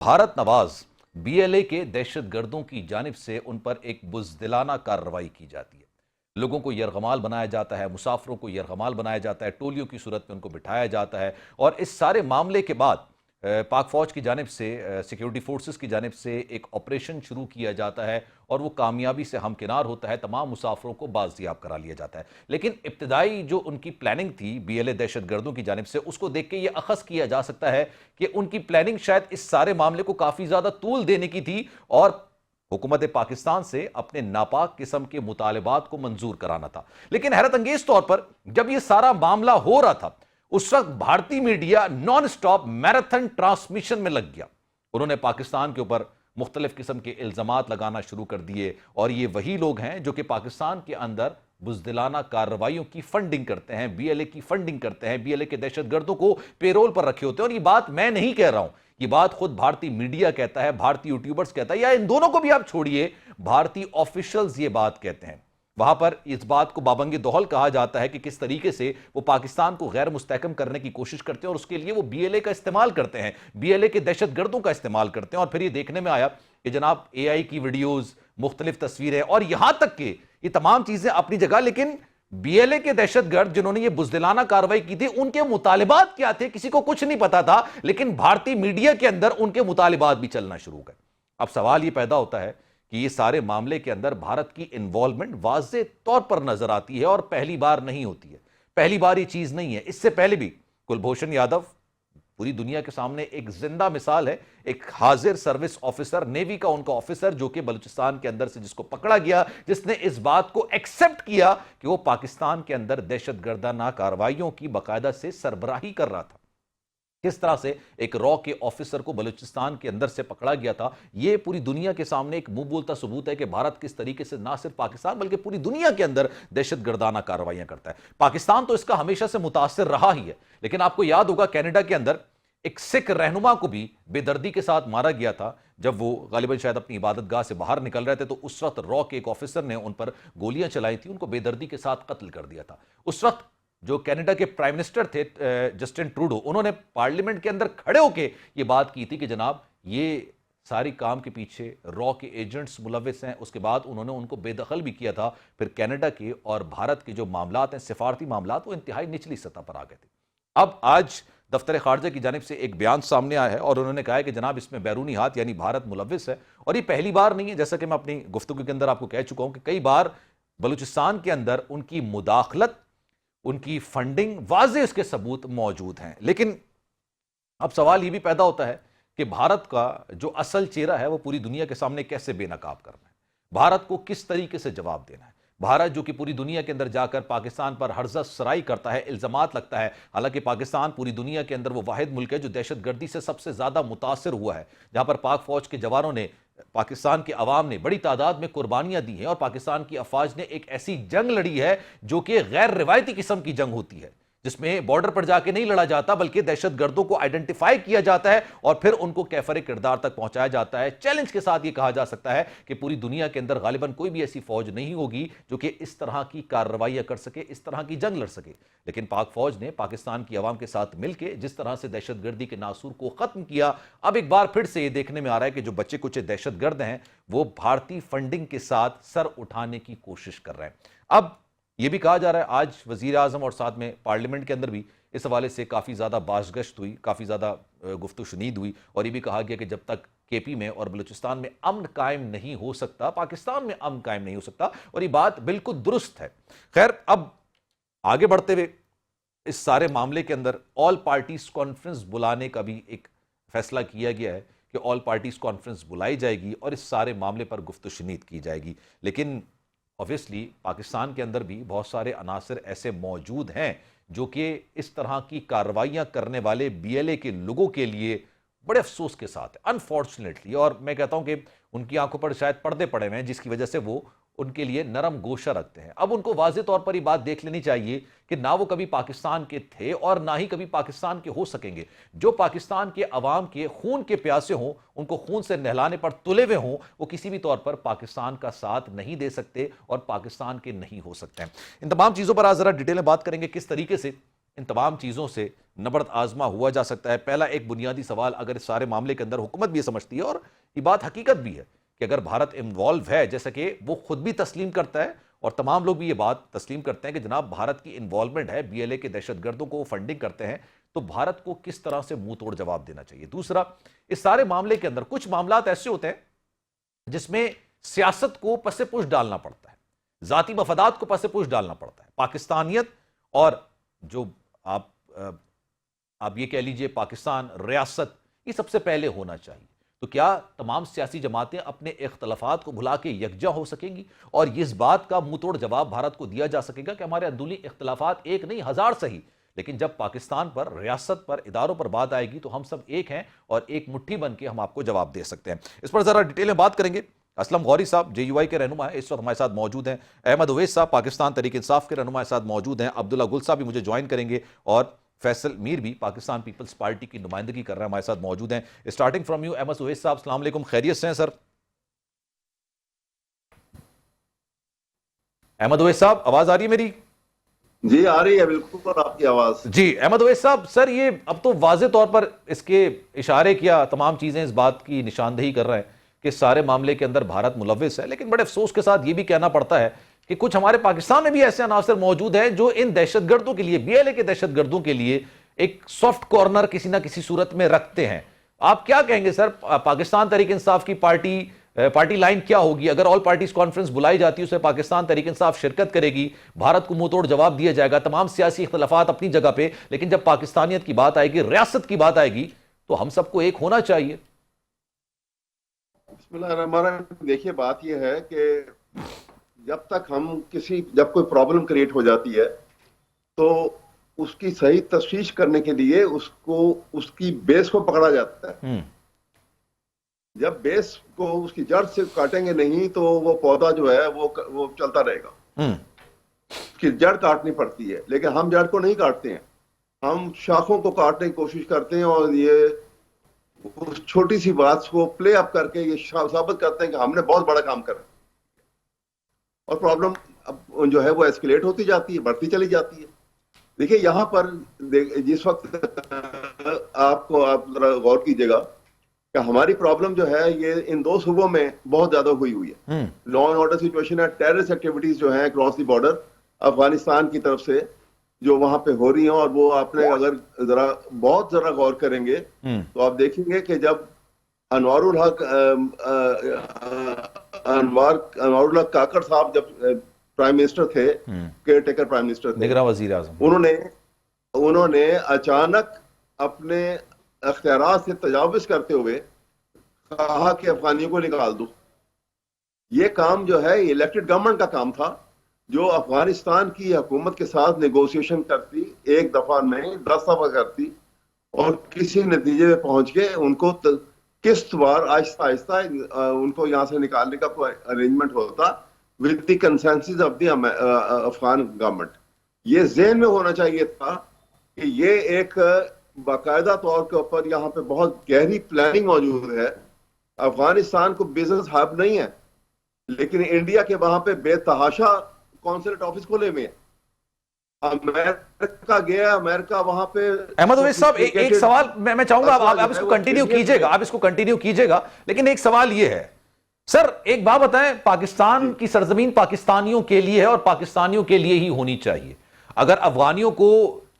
Bharat Nawaz BLA के दहशतगर्दों की जानिब से उन पर एक बुज़दिलाना कार्रवाई की जाती है। लोगों को यरगमाल बनाया जाता है, मुसाफिरों को यरगमाल बनाया जाता है, टोलियों की सूरत में उनको बिठाया जाता है। और इस सारे मामले के बाद पाक फौज की जानिब से, सिक्योरिटी फोर्सेस की जानिब से एक ऑपरेशन शुरू किया जाता है और वो कामयाबी से हमकिनार होता है। तमाम मुसाफिरों को बाजियाब करा लिया जाता है। लेकिन इब्तदाई जो उनकी प्लानिंग थी बीएलए दहशतगर्दों की जानिब से, उसको देख के ये अखज़ किया जा सकता है कि उनकी प्लानिंग शायद इस सारे मामले को काफ़ी ज़्यादा तूल देने की थी और हुकूमत पाकिस्तान से अपने नापाक किस्म के मुतालिबात को मंजूर कराना था। लेकिन हैरत अंगेज तौर पर जब यह सारा मामला हो रहा था, उस वक्त भारतीय media non stop marathon transmission में लग गया। उन्होंने पाकिस्तान के ऊपर मुख्तलिफ किस्म के इल्जामात लगाना शुरू कर दिए और ये वही लोग हैं जो कि पाकिस्तान के अंदर बुज़दिलाना कार्रवाइयों की फंडिंग करते हैं, बीएलए की फंडिंग करते हैं, बीएलए के दहशतगर्दों को पेरोल पर रखे होते हैं। और ये बात मैं नहीं कह रहा हूं, ये बात खुद भारतीय मीडिया कहता है, भारतीय यूट्यूबर्स कहता है, या इन दोनों को भी आप छोड़िए, भारतीय ऑफिशियल्स ये बात कहते हैं। वहां पर इस बात को बाबंगी दोहल कहा जाता है कि किस तरीके से वो पाकिस्तान को गैर मुस्तहकम करने की कोशिश करते हैं और उसके लिए वो बीएलए का इस्तेमाल करते हैं, बीएलए के दहशतगर्दों का इस्तेमाल करते हैं। और फिर ये देखने में आया कि जनाब एआई की वीडियोज, मुख्तलिफ तस्वीरें और यहां तक कि ये तमाम चीजें अपनी जगह, लेकिन बीएलए के दहशतगर्द जिन्होंने ये बुज़दिलाना कार्रवाई की थी, उनके मुतालिबात क्या थे किसी को कुछ नहीं पता था। लेकिन भारतीय मीडिया के अंदर उनके मुतालिबात भी चलना शुरू हो गए। अब सवाल ये पैदा होता है कि ये सारे मामले के अंदर भारत की इन्वॉल्वमेंट वाज़े तौर पर नजर आती है और पहली बार नहीं होती है, पहली बार ये चीज नहीं है। इससे पहले भी कुलभूषण यादव पूरी दुनिया के सामने एक जिंदा मिसाल है, एक हाजिर सर्विस ऑफिसर, नेवी का उनका ऑफिसर जो कि बलूचिस्तान के अंदर से जिसको पकड़ा गया, जिसने इस बात को एक्सेप्ट किया कि वो पाकिस्तान के अंदर दहशतगर्दाना कार्रवाइयों की बाकायदा से सरबराही कर रहा था। किस तरह से एक रॉ के ऑफिसर को बलूचिस्तान के अंदर से पकड़ा गया था, यह पूरी दुनिया के सामने एक मुंह बोलता सबूत है कि भारत किस तरीके से ना सिर्फ पाकिस्तान बल्कि पूरी दुनिया के अंदर दहशतगर्दाना कार्रवाइयां करता है। पाकिस्तान तो इसका हमेशा से मुतासिर रहा ही है, लेकिन आपको याद होगा कनाडा के अंदर एक सिख रहनुमा को भी बेदर्दी के साथ मारा गया था जब वो गालिबन शायद अपनी इबादतगाह से बाहर निकल रहे थे। तो उस वक्त रॉ के एक ऑफिसर ने उन पर गोलियां चलाई थी, उनको बेदर्दी के साथ कत्ल कर दिया था। उस वक्त जो कनाडा के प्राइम मिनिस्टर थे जस्टिन ट्रूडो, उन्होंने पार्लियामेंट के अंदर खड़े होकर यह बात की थी कि जनाब ये सारी काम के पीछे रॉ के एजेंट्स मुलविस हैं। उसके बाद उन्होंने उनको बेदखल भी किया था। फिर कनाडा के और भारत के जो मामलात हैं, सिफारती मामलात, वो इंतहाई निचली सतह पर आ गए थे। अब आज दफ्तर खारजा की जानिब से एक बयान सामने आया है और उन्होंने कहा है कि जनाब इसमें बैरूनी हाथ यानी भारत मुलविस है। और ये पहली बार नहीं है, जैसा कि मैं अपनी गुफ्तगू के अंदर आपको कह चुका हूं कि कई बार बलूचिस्तान के अंदर उनकी मुदाखलत, उनकी फंडिंग, वाज़े उसके सबूत मौजूद हैं। लेकिन अब सवाल यह भी पैदा होता है कि भारत का जो असल चेहरा है वो पूरी दुनिया के सामने कैसे बेनकाब करना है, भारत को किस तरीके से जवाब देना है। भारत जो कि पूरी दुनिया के अंदर जाकर पाकिस्तान पर हर्जा सराई करता है, इल्जामात लगता है। हालांकि पाकिस्तान पूरी दुनिया के अंदर वो वाहिद मुल्क है जो दहशतगर्दी से सबसे ज्यादा मुतासर हुआ है, जहां पर पाक फौज के जवानों ने, पाकिस्तान के अवाम ने बड़ी तादाद में कुर्बानियां दी हैं और पाकिस्तान की अफवाज ने एक ऐसी जंग लड़ी है जो कि गैर रिवायती किस्म की जंग होती है, जिसमें बॉर्डर पर जाके नहीं लड़ा जाता बल्कि दहशतगर्दों को आइडेंटिफाई किया जाता है और फिर उनको कैफरे किरदार तक पहुंचाया जाता है। चैलेंज के साथ यह कहा जा सकता है कि पूरी दुनिया के अंदर गालिबन कोई भी ऐसी फौज नहीं होगी जो कि इस तरह की कार्रवाइयां कर सके, इस तरह की जंग लड़ सके। लेकिन पाक फौज ने पाकिस्तान की आवाम के साथ मिलकर जिस तरह से दहशतगर्दी के नासूर को खत्म किया, अब एक बार फिर से यह देखने में आ रहा है कि जो बच्चे कुछ दहशतगर्द हैं वो भारतीय फंडिंग के साथ सर उठाने की कोशिश कर रहे हैं। अब यह भी कहा जा रहा है, आज वजीर आजम और साथ में पार्लियामेंट के अंदर भी इस हवाले से काफ़ी ज़्यादा बाशगश्त हुई, काफ़ी ज़्यादा गुफ्तगू शुनीद हुई और यह भी कहा गया कि जब तक केपी में और बलूचिस्तान में अमन कायम नहीं हो सकता, पाकिस्तान में अमन कायम नहीं हो सकता। और ये बात बिल्कुल दुरुस्त है। खैर, अब आगे बढ़ते हुए इस सारे मामले के अंदर ऑल पार्टीज कॉन्फ्रेंस बुलाने का भी एक फैसला किया गया है कि ऑल पार्टीज कॉन्फ्रेंस बुलाई जाएगी और इस सारे मामले पर गुफ्तगू शुनीद की जाएगी। लेकिन ऑब्वियसली पाकिस्तान के अंदर भी बहुत सारे अनासर ऐसे मौजूद हैं जो कि इस तरह की कार्रवाइयां करने वाले बीएलए के लोगों के लिए बड़े अफसोस के साथ है, अनफॉर्चुनेटली। और मैं कहता हूं कि उनकी आंखों पर शायद पर्दे पड़े हुए हैं जिसकी वजह से वो उनके लिए नरम गोशा रखते हैं। अब उनको वाज़े तौर पर यह बात देख लेनी चाहिए कि ना वो कभी पाकिस्तान के थे और ना ही कभी पाकिस्तान के हो सकेंगे। जो पाकिस्तान के अवाम के खून के प्यासे हों, उनको खून से नहलाने पर तुले हुए हों, वो किसी भी तौर पर पाकिस्तान का साथ नहीं दे सकते और पाकिस्तान के नहीं हो सकते हैं। इन तमाम चीज़ों पर आज ज़रा डिटेल में बात करेंगे, किस तरीके से इन तमाम चीज़ों से नबर्द आजमा हुआ जा सकता है? पहला एक बुनियादी सवाल, अगर इस सारे मामले के अंदर हुकूमत भी ये समझती है और ये बात हकीकत भी है कि अगर भारत इन्वॉल्व है, जैसा कि वो खुद भी तस्लीम करता है और तमाम लोग भी ये बात तस्लीम करते हैं कि जनाब भारत की इन्वॉल्वमेंट है, बीएलए के दहशतगर्दों को फंडिंग करते हैं, तो भारत को किस तरह से मुंह तोड़ जवाब देना चाहिए? दूसरा, इस सारे मामले के अंदर कुछ मामलात ऐसे होते हैं जिसमें सियासत को पसे-पुश डालना पड़ता है, जाती मफादात को पसे-पुश डालना पड़ता है। पाकिस्तानियत और जो आप ये कह लीजिए पाकिस्तान रियासत, ये सबसे पहले होना चाहिए। तो क्या तमाम सियासी जमातें अपने इख्तलाफात को भुला के यकजा हो सकेंगी और इस बात का मुंह तोड़ जवाब भारत को दिया जा सकेगा कि हमारे अंदरूनी इख्तलाफात एक नहीं हजार सही, लेकिन जब पाकिस्तान पर, रियासत पर, इदारों पर बात आएगी तो हम सब एक हैं और एक मुट्ठी बन के हम आपको जवाब दे सकते हैं। इस पर जरा डिटेल में बात करेंगे। असलम गौरी साहब जेयूआई के रहनुमा है, इस वक्त हमारे साथ मौजूद हैं। अहमद उवैस साहब पाकिस्तान तहरीक इंसाफ के रहनुमा साथ मौजूद हैं। अब्दुल्ला गुल साहब भी मुझे ज्वाइन करेंगे और फैसल मीर भी पाकिस्तान पीपल्स पार्टी की नुमाइंदगी कर रहे हैं, हमारे साथ मौजूद हैं। Starting from you Ahmed Uwais साहब, अस्सलाम वालेकुम, खैरियत से हैं सर? अहमद उवैस साहब आवाज आ रही है मेरी? जी आ रही है बिल्कुल आपकी आवाज। जी अहमद उवैस साहब, सर ये अब तो वाज़े तौर पर इसके इशारे किया, तमाम चीजें इस बात की निशानदेही कर रहे हैं कि सारे मामले के अंदर भारत मुलव्विस है, लेकिन बड़े अफसोस के साथ ये भी कहना पड़ता है कि कुछ हमारे पाकिस्तान में भी ऐसे अनासर मौजूद हैं जो इन दहशतगर्दों के लिए, बीएलए के दहशतगर्दों के लिए एक सॉफ्ट कॉर्नर किसी ना किसी सूरत में रखते हैं। आप क्या कहेंगे सर, पाकिस्तान तहरीक इंसाफ की पार्टी लाइन क्या होगी? अगर ऑल पार्टीज कॉन्फ्रेंस बुलाई जाती है उसमें पाकिस्तान तहरीक इंसाफ शिरकत करेगी, भारत को मुंह तोड़ जवाब दिया जाएगा, तमाम सियासी इख्तलाफात अपनी जगह पे, लेकिन जब पाकिस्तानियत की बात आएगी, रियासत की बात आएगी, तो हम सबको एक होना चाहिए। देखिए बात यह है कि जब कोई प्रॉब्लम क्रिएट हो जाती है तो उसकी सही तशखीस करने के लिए उसकी बेस को पकड़ा जाता है। जब बेस को उसकी जड़ से काटेंगे नहीं तो वो पौधा जो है वो चलता रहेगा। उसकी जड़ काटनी पड़ती है, लेकिन हम जड़ को नहीं काटते हैं, हम शाखों को काटने की कोशिश करते हैं और ये उस छोटी सी बात को प्ले अप करके ये साबित करते हैं कि हमने बहुत बड़ा काम करा और प्रॉब्लम अब जो है वो एस्केलेट होती जाती है, बढ़ती चली जाती है। देखिए यहाँ पर जिस वक्त आप जरा गौर कीजिएगा कि हमारी प्रॉब्लम जो है ये इन दो सूबों में बहुत ज्यादा हुई है। लॉ एंड ऑर्डर सिचुएशन है, टेररिस्ट एक्टिविटीज जो है क्रॉस द बॉर्डर अफगानिस्तान की तरफ से जो वहां पे हो रही हैं, और वो आपने अगर बहुत जरा गौर करेंगे तो आप देखेंगे कि जब अनवारुल हक काकड़ साहब जब प्राइम मिनिस्टर थे, केयर टेकर प्राइम मिनिस्टर थे, निगरान वजीर आज़म, उन्होंने अचानक अपने अख्तियारात से तजावुज़ करते हुए कहा कि अफगानियों को निकाल दो। ये काम जो है इलेक्टेड गवर्नमेंट का काम था, जो अफगानिस्तान की हुकूमत के साथ नेगोशिएशन करती, एक दफा नहीं 10 दफा करती और किसी नतीजे में पहुंच के उनको किस्तवार आहिस्ता आहिस्ता उनको यहाँ से निकालने का कोई अरेंजमेंट होता with the consensus of the Afghan government. ये ज़हन में होना चाहिए था कि ये एक बाकायदा तौर के ऊपर यहाँ पे बहुत गहरी प्लानिंग मौजूद है। अफगानिस्तान को बिजनेस हब नहीं है, लेकिन इंडिया के वहां पे बेतहाशा कॉन्सुलेट ऑफिस खोले हुए हैं। अमेरिका गया, अमेरिका वहां पे। अहमद उवैस साहब एक सवाल मैं चाहूंगा आप इसको कंटिन्यू कीजिएगा, लेकिन एक सवाल ये है सर, एक बात बताएं, पाकिस्तान की सरजमीन पाकिस्तानियों के लिए है और पाकिस्तानियों के लिए ही होनी चाहिए। अगर अफगानियों को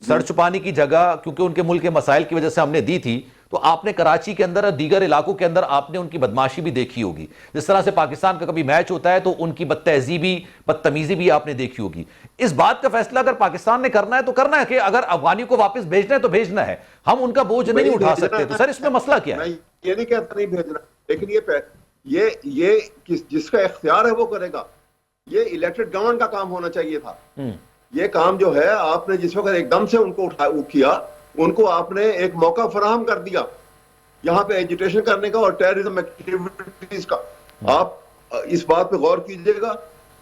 सर छुपाने की जगह क्योंकि उनके मुल्क के मसाइल की वजह से हमने दी थी, तो आपने कराची के अंदर और दीगर इलाकों के अंदर आपने उनकी बदमाशी भी देखी होगी। जिस तरह से पाकिस्तान का कभी मैच होता है तो उनकी बदतमीजी भी आपने देखी होगी। इस बात का फैसला अगर पाकिस्तान ने करना है तो करना है कि अगर अफगानियों को वापस भेजना है तो भेजना है, हम उनका बोझ नहीं उठा सकते। तो सर इसमें मसला क्या है? ये नहीं कहता नहीं भेजना, लेकिन ये जिसका इख्तियार है वो करेगा। ये इलेक्टेड गवर्नमेंट का काम होना चाहिए था। ये काम जो है आपने जिस वक्त एकदम से उनको किया, उनको आपने एक मौका फराहम कर दिया यहाँ पे एजिटेशन करने का और टेररिज्म एक्टिविटीज का। आप इस बात पे गौर कीजिएगा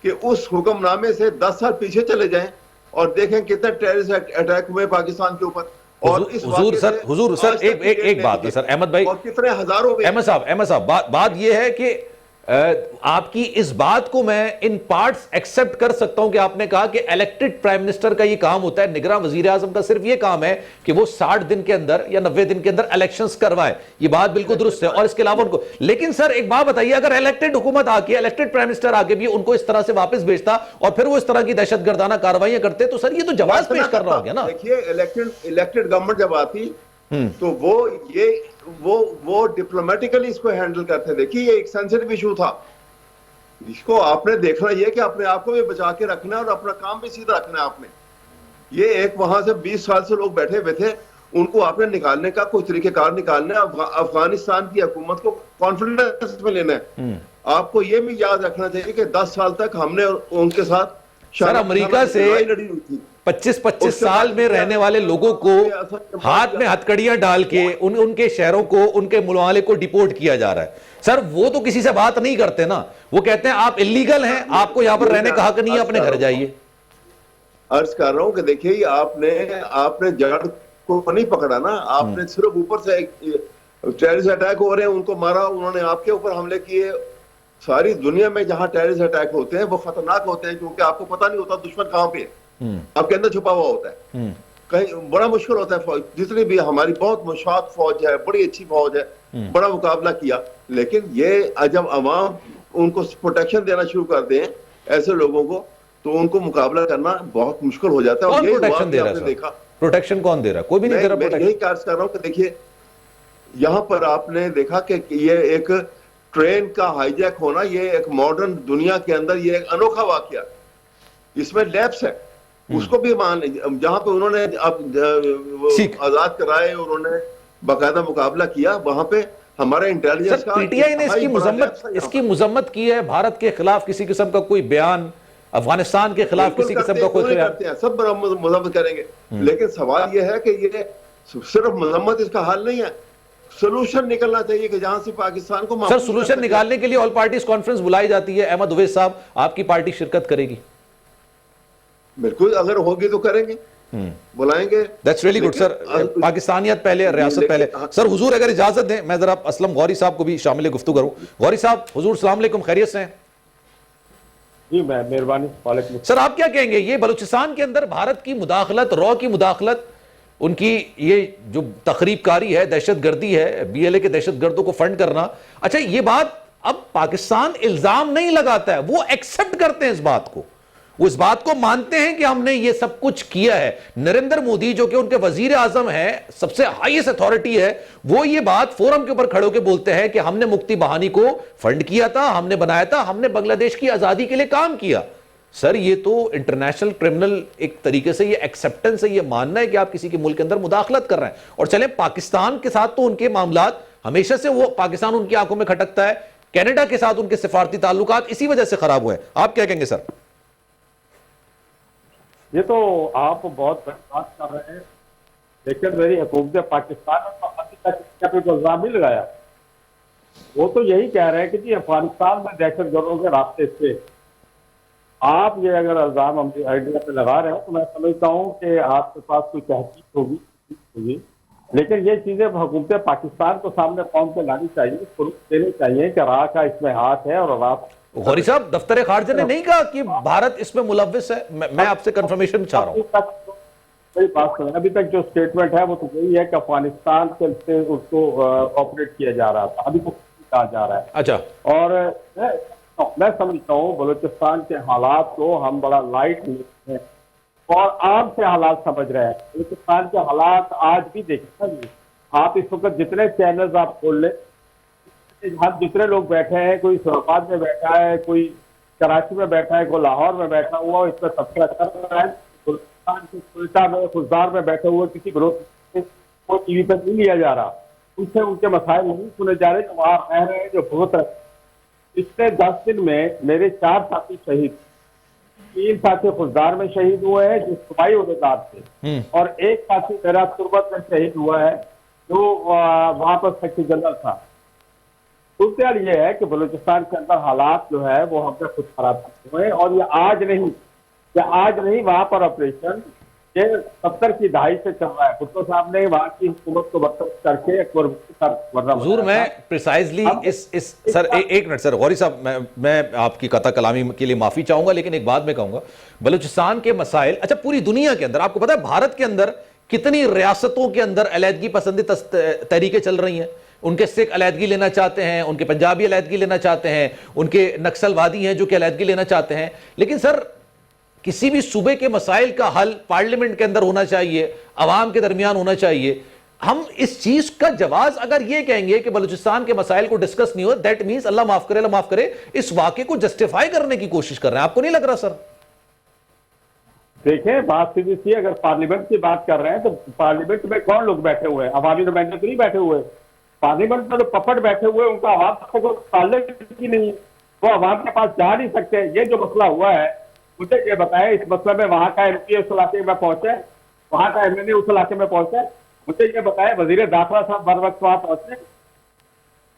कि उस हुक्मनामे से 10 साल पीछे चले जाएं और देखें कितने टेररिस्ट अटैक हुए पाकिस्तान के ऊपर। और इस हुजूर सर एक बात है सर, अहमद भाई, और कितने हजारों। अहमद साहब बात यह है कि आपकी इस बात को मैं इन पार्ट्स एक्सेप्ट कर सकता हूं कि आपने कहा कि इलेक्टेड प्राइम मिनिस्टर का ये काम होता है, निगरान वजीर आजम का सिर्फ ये काम है कि वो 60 दिन के अंदर या 90 दिन के अंदर इलेक्शंस करवाए। ये बात बिल्कुल दुरुस्त है। और इसके अलावा उनको, लेकिन सर एक बात बताइए, अगर इलेक्टेड हुकूमत आके, इलेक्टेड प्राइम मिनिस्टर आके भी उनको इस तरह से वापस भेजता और फिर वो इस तरह की दहशतगर्दाना कार्रवाइयां करते, तो सर ये तो जवाब पेश कर रहा हो गया ना। देखिए, इलेक्टेड गवर्नमेंट जब आती तो वो डिप्लोमेटिकली इसको हैंडल करते। देखिए, ये एक सेंसिटिव इशू था, इसको आपने देखना ये कि अपने आप को भी बचा के रखना है और अपना काम भी सीधा रखना है आपने। ये एक वहां से 20 साल से लोग बैठे हुए थे, उनको आपने निकालने का कोई तरीकेकार निकालना है। अफगानिस्तान की हुकूमत को कॉन्फिडेंस में लेना है। आपको ये भी याद रखना चाहिए कि 10 साल तक हमने उनके साथ सर अमेरिका से 25-25 साल में रहने वाले लोगों को हाथ में हथकड़ियां डाल के उनके शहरों को, उनके मुल्क को डिपोर्ट किया जा रहा है। सर वो तो किसी से बात नहीं करते ना, वो कहते हैं आप इलीगल हैं, आपको यहां पर रहने का हक नहीं है, अपने घर जाइए। अर्ज कर रहा हूं कि देखिए, आपने जड़ को नहीं पकड़ा ना, आपने सिर्फ ऊपर से टेररिस्ट अटैक हो रहे हैं उनको मारा, उन्होंने आपके ऊपर हमले किए। सारी दुनिया में जहां टेररिस्ट अटैक होते हैं वो खतरनाक होते हैं, क्योंकि आपको पता नहीं होता दुश्मन कहां पे है, आपके अंदर छुपा हुआ होता है। कहीं बड़ा मुश्किल होता है। जितनी भी हमारी बहुत मुशात फौज है, बड़ी अच्छी फौज है, बड़ा मुकाबला किया, लेकिन ये जब अवाम उनको प्रोटेक्शन देना शुरू कर दें ऐसे लोगों को, तो उनको मुकाबला करना बहुत मुश्किल हो जाता है। और प्रोटेक्शन दे रहा है, देखा प्रोटेक्शन कौन दे रहा है? कोई भी नहीं दे रहा। मैं यही कार्य कर रहा हूं कि देखिए, यहां पर आपने देखा कि ये एक ट्रेन का हाईजैक होना, ये एक मॉडर्न दुनिया के अंदर ये एक अनोखा वाकया, इसमें लैप्स है, उसको भी मान जहां पे उन्होंने आजाद कराए, उन्होंने बाकायदा मुकाबला किया, वहां पे हमारा इंटेलिजेंस का पीटीआई ने इसकी मुजम्मत की है। भारत के खिलाफ किसी किस्म का कोई बयान, अफगानिस्तान के खिलाफ किसी किस्म का कोई बयान, सब मजम्मत करेंगे। लेकिन सवाल यह है कि ये सिर्फ मजम्मत इसका हल नहीं है, सोल्यूशन निकलना चाहिए कि जहां से पाकिस्तान को। सर सोल्यूशन निकालने के लिए ऑल पार्टीज कॉन्फ्रेंस बुलाई जाती है, अहमद उवैस साहब, आपकी पार्टी शिरकत करेगी? बिल्कुल, अगर होगी तो करेंगे, बुलाएंगे। That's really good sir. पाकिस्तानियत पहले, रियासत पहले। सर हुजूर अगर इजाजत दें, मैं जरा असलम गौरी साहब को भी शामिल गुफ्तगू करूं। गौरी साहब, हुजूर सलाम अलैकुम, खैरियत से हैं? जी मैं मेहरबानी। सर आप क्या कहेंगे, ये बलूचिस्तान के अंदर भारत की मुदाखलत, रॉ की मुदाखलत, उनकी ये जो तखरीबकारी है, दहशतगर्दी है, बीएलए के दहशतगर्दों को फंड करना, अच्छा ये बात अब पाकिस्तान इल्जाम नहीं लगाता है, वो एक्सेप्ट करते हैं इस बात को, वो इस बात को मानते हैं कि हमने ये सब कुछ किया है। नरेंद्र मोदी जो कि उनके वजीर आजम है, सबसे हाईएस्ट अथॉरिटी है, वो ये बात फोरम के ऊपर खड़े होकर बोलते हैं कि हमने मुक्ति बहानी को फंड किया था, हमने बनाया था, हमने बांग्लादेश की आजादी के लिए काम किया। सर ये तो इंटरनेशनल क्रिमिनल एक तरीके से ये एक्सेप्टेंस है, ये मानना है कि आप किसी के मुल्क के अंदर मुदाखलत कर रहे हैं। और चले पाकिस्तान के साथ तो उनके मामलात हमेशा से, वो पाकिस्तान उनकी आंखों में खटकता है, कनाडा के साथ उनके सिफारती ताल्लुकात इसी वजह से खराब हुए। आप क्या कहेंगे सर? ये तो आप बहुत बड़ी बात कर रहे हैं, लेकिन मेरी हुकूमत पाकिस्तान ने तो अभी तक कोई इल्जाम नहीं लगाया। वो तो यही कह रहे हैं कि जी अफगानिस्तान में दहशतगर्दों के रास्ते से आप ये अगर इल्जाम आइडिया पे लगा रहे हो, तो मैं समझता हूँ कि आपके पास कोई तहकीक होगी, लेकिन ये चीजें हुकूमत पाकिस्तान को सामने कौम पे लानी चाहिए, प्रूफ देने चाहिए कि राह का इसमें हाथ है। और आप गौरी साहब, दफ्तर खारजा ने नहीं कहा कि भारत इसमें मुलव्विस है? मैं आपसे कंफर्मेशन चाह रहा हूँ। कोई बात नहीं, अभी तक जो स्टेटमेंट है वो तो यही है कि अफगानिस्तान से उसको ऑपरेट किया जा रहा था, अभी तो कहा जा रहा है। अच्छा, और मैं समझता हूँ बलूचिस्तान के हालात को हम बड़ा लाइट लेते हैं और आम से हालात समझ रहे हैं। बलूचिस्तान के हालात आज भी देखें ना, आप इस वक्त जितने चैनल्स आप खोल ले, हम जितने लोग बैठे हैं, कोई इस्लामाबाद में बैठा है, कोई कराची में बैठा है, कोई लाहौर में बैठा हुआ, इस पर तबसरा कर रहा है। बलूचिस्तान के कोयटा में, खुजदार में बैठे हुए किसी विरोध को टीवी पर नहीं लिया जा रहा, उनसे उनके मसाइल नहीं सुने जा रहे, जो वहां रह रहे हैं, जो भुगत रहे। पिछले 10 दिन में मेरे 4 साथी शहीद, 3 साथी खुजदार में शहीद हुए हैं जो सूबाई उहदेदार थे, और एक साथी मेरा तुर्बत में शहीद हुआ है जो वहां पर सेक्रेटरी जनरल था। सूरत यह है कि बलूचिस्तान के अंदर हालात जो है वो हमने खुद खराब किए हुए हैं, और ये आज नहीं वहां पर ऑपरेशन ये 70 की दहाई से चल रहा है। भुट्टो साहब ने वहां की हुकूमत को बर्तरफ करके एक हुजूर, मैं प्रिसाइजली इस सर एक मिनट सर गौरी साहब, मैं आपकी कथा कलामी के लिए माफी चाहूंगा, लेकिन एक बात मैं कहूंगा, बलूचिस्तान के मसाइल, अच्छा पूरी दुनिया के अंदर आपको पता है भारत के अंदर कितनी रियासतों के अंदर अलहदगी पसंदी तहरीकें चल रही हैं। उनके सिख अलहदगी लेना चाहते हैं, उनके पंजाबी अलहदगी लेना चाहते हैं, उनके नक्सलवादी हैं जो कि अलहदगी लेना चाहते हैं। लेकिन सर किसी भी सूबे के मसाइल का हल पार्लियामेंट के अंदर होना चाहिए, अवाम के दरमियान होना चाहिए। हम इस चीज का जवाब अगर ये कहेंगे कि बलूचिस्तान के मसाइल को डिस्कस नहीं हो, दैट मीन्स अल्लाह माफ करे इस वाक़े को जस्टिफाई करने की कोशिश कर रहे हैं। आपको नहीं लग रहा सर? देखें, बात सीधी सी, अगर पार्लियामेंट की बात कर रहे हैं तो पार्लियामेंट में कौन लोग बैठे हुए हैं? अवामी नुमाइंदे तो नहीं बैठे हुए। पार्लियामेंट में तो पपट बैठे हुए, उनका आवाम से कोई ताल्लुक ही नहीं, वो आवाम के पास जा नहीं सकते। ये जो मसला हुआ है, मुझे ये बताएं, इस मसले में वहां का एमपी उस इलाके में पहुंचे, वहां का एमएलए उस इलाके में पहुंचे? मुझे ये बताएं, वजीर दाखिला साहब बर वक्त वहां पहुंचे?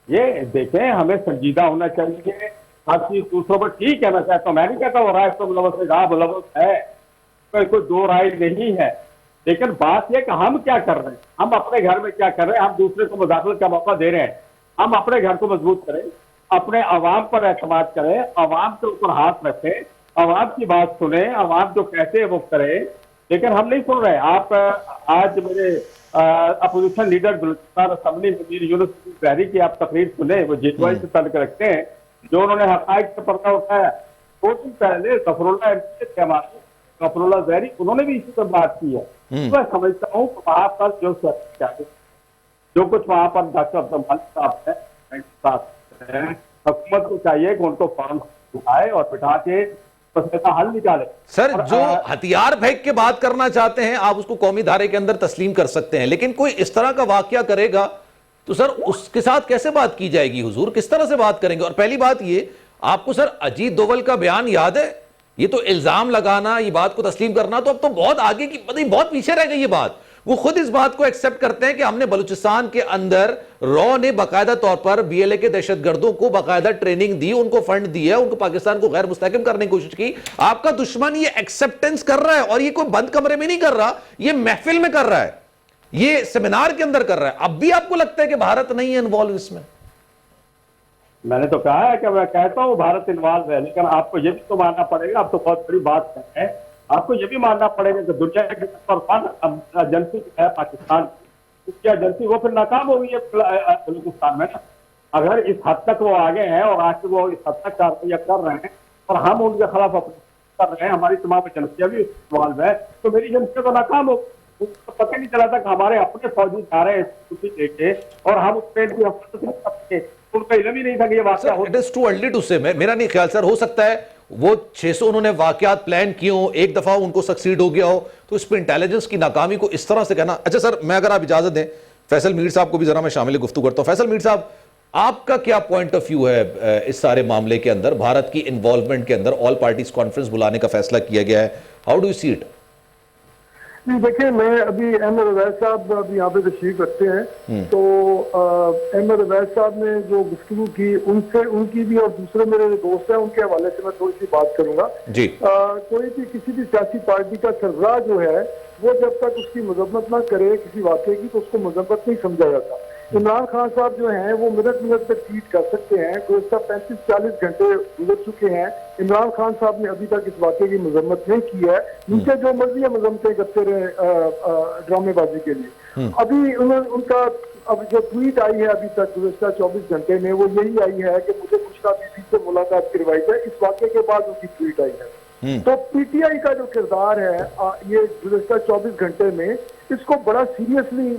ये देखें, हमें संजीदा होना चाहिए हर चीज दूसरों पर। ठीक है, मैं कहता हूँ, मैं नहीं कहता वो राय तो मुलवस है, कोई दो राय नहीं है, लेकिन बात यह कि हम क्या कर रहे हैं, हम अपने घर में क्या कर रहे हैं, हम दूसरे को मुदाखलत का मौका दे रहे हैं। हम अपने घर को मजबूत करें, अपने अवाम पर एतमाद करें, अवाम के ऊपर हाथ रखें, अवाम की बात सुने, अवाम जो कहते हैं वो करें, लेकिन हम नहीं सुन रहे। आप आज मेरे अपोजिशन लीडर बलूचिस्तान असेंबली वजीर यूनुस जहरी की आप तकरीर सुने, वो G20 से तल्लुक रखते हैं, जो उन्होंने हक़ाइक़ से पर्दा उठाया। कुछ दिन पहले गफरुल्लाह जहरी, उन्होंने भी इसी पर बात की है। तो मैं समझता हूँ वहां पर जो कुछ वहां पर डॉक्टर अब्दुल मलिक साहब है, हुकूमत को चाहिए कि उनको फौरन उठाए और बिठा के मसले का हल निकाले। सर, जो हथियार फेंक के बात करना चाहते हैं आप उसको कौमी धारे के अंदर तस्लीम कर सकते हैं, लेकिन कोई इस तरह का वाकया करेगा तो सर उसके साथ कैसे बात की जाएगी? हुजूर किस तरह से बात करेंगे? और पहली बात ये, आपको सर अजीत दोवल का बयान याद है? ये तो इल्जाम लगाना, ये बात को तस्लीम करना तो अब तो बहुत आगे की, पता नहीं बहुत पीछे रह गई ये बात। वो खुद इस बात को एक्सेप्ट करते हैं कि हमने बलूचिस्तान के अंदर रॉ ने बाकायदा तौर पर बीएलए के दहशतगर्दों को बाकायदा ट्रेनिंग दी, उनको फंड दिया, उनको पाकिस्तान को गैर मुस्तहकम करने की कोशिश की। आपका दुश्मन ये एक्सेप्टेंस कर रहा है, और ये कोई बंद कमरे में नहीं कर रहा, ये महफिल में कर रहा है, ये सेमिनार के अंदर कर रहा है। अब भी आपको लगता है कि भारत नहीं है इन्वॉल्व इसमें? मैंने तो कहा है कि मैं कहता हूं भारत इन्वॉल्व है, लेकिन आपको ये भी तो मानना पड़ेगा, आप तो बहुत बड़ी बात कर रहे हैं, आपको ये भी मानना पड़ेगा कि दुनिया की नंबर 1 एजेंसी है पाकिस्तान की, उसकी एजेंसी वो फिर नाकाम हो गई है बलूचिस्तान में। अगर इस हद तक वो आगे हैं और आके वो इस हद तक कार्रवाई कर रहे हैं और हम उनके खिलाफ कर रहे हैं, हमारी तमाम एजेंसियां भी इन्वॉल्व है, तो मेरी एजेंसियां तो नाकाम हो। उनको पता नहीं चला था कि हमारे अपने फौजी जा रहे हैं लेके और हम उस ट्रेन की उनका इल्म ही नहीं था कि ये वाकया हो। It is too early to say. मेरा नहीं ख्याल सर, हो सकता है वो 600 उन्होंने वाकयात प्लान किए हो, एक दफा उनको सक्सीड हो गया हो, तो इस पर इंटेलिजेंस की नाकामी को इस तरह से कहना। अच्छा सर, मैं अगर आप इजाजत दें, फैसल मीर साहब को भी जरा मैं शामिल गुफ्तगू करता हूं। फैसल मीर साहब, आपका क्या पॉइंट ऑफ व्यू है इस सारे मामले के अंदर? भारत की इन्वॉल्वमेंट के अंदर ऑल पार्टीज कॉन्फ्रेंस बुलाने का फैसला किया गया है, how do you see it? नहीं, देखिए, मैं अभी अहमद अवैध साहब अभी यहाँ पे तशरीफ रखते हैं, तो अहमद अवैध साहब ने जो गुफ्तगू की, उनसे, उनकी भी और दूसरे मेरे दोस्त हैं उनके हवाले से मैं थोड़ी सी बात करूंगा जी। कोई भी किसी भी सियासी पार्टी का सरबराह जो है वो जब तक उसकी मजम्मत ना करे किसी वाक़े की, तो उसको मजम्मत नहीं समझा जाता। इमरान खान साहब जो हैं वो मिनट तक ट्वीट कर सकते हैं, गुज़श्ता 35-40 घंटे गुजर चुके हैं, इमरान खान साहब ने अभी तक इस वाक़े की मजम्मत नहीं की है। उनके जो मर्जी मजम्मतें करते रहे ड्रामेबाजी के लिए। अभी उनका अब जो ट्वीट आई है अभी तक गुज़श्ता 24 घंटे में, वो यही आई है कि मुझे बुशरा बीबी से मुलाकात करवाई है। इस वाक़े के बाद उनकी ट्वीट आई है। तो पीटीआई का जो किरदार है ये गुज़श्ता 24 घंटे में, इसको बड़ा सीरियसली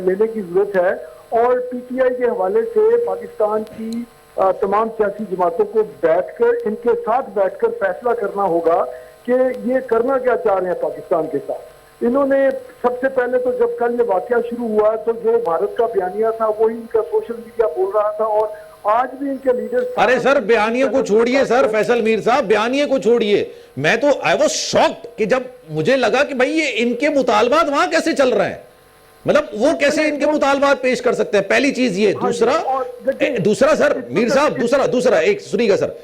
लेने की जरूरत है, और पीटीआई के हवाले से पाकिस्तान की तमाम सियासी जमातों को बैठकर, इनके साथ बैठकर फैसला करना होगा कि ये करना क्या चाह रहे हैं पाकिस्तान के साथ। इन्होंने सबसे पहले तो जब कल ये वाकया शुरू हुआ तो जो भारत का बयानिया था वही इनका सोशल मीडिया बोल रहा था, और आज भी इनके लीडर। अरे सर, बयानिए को छोड़िए सर, फैसल मीर साहब बयानिए को छोड़िए, मैं तो आई वाज शॉक्ड कि जब मुझे लगा कि भाई ये इनके मुतालबात वहां कैसे चल रहे हैं, मतलब वो कैसे इनके मुतालबात पेश कर सकते हैं, पहली चीज ये। दूसरा सर मीर साहब, दूसरा एक सुनिएगा सर,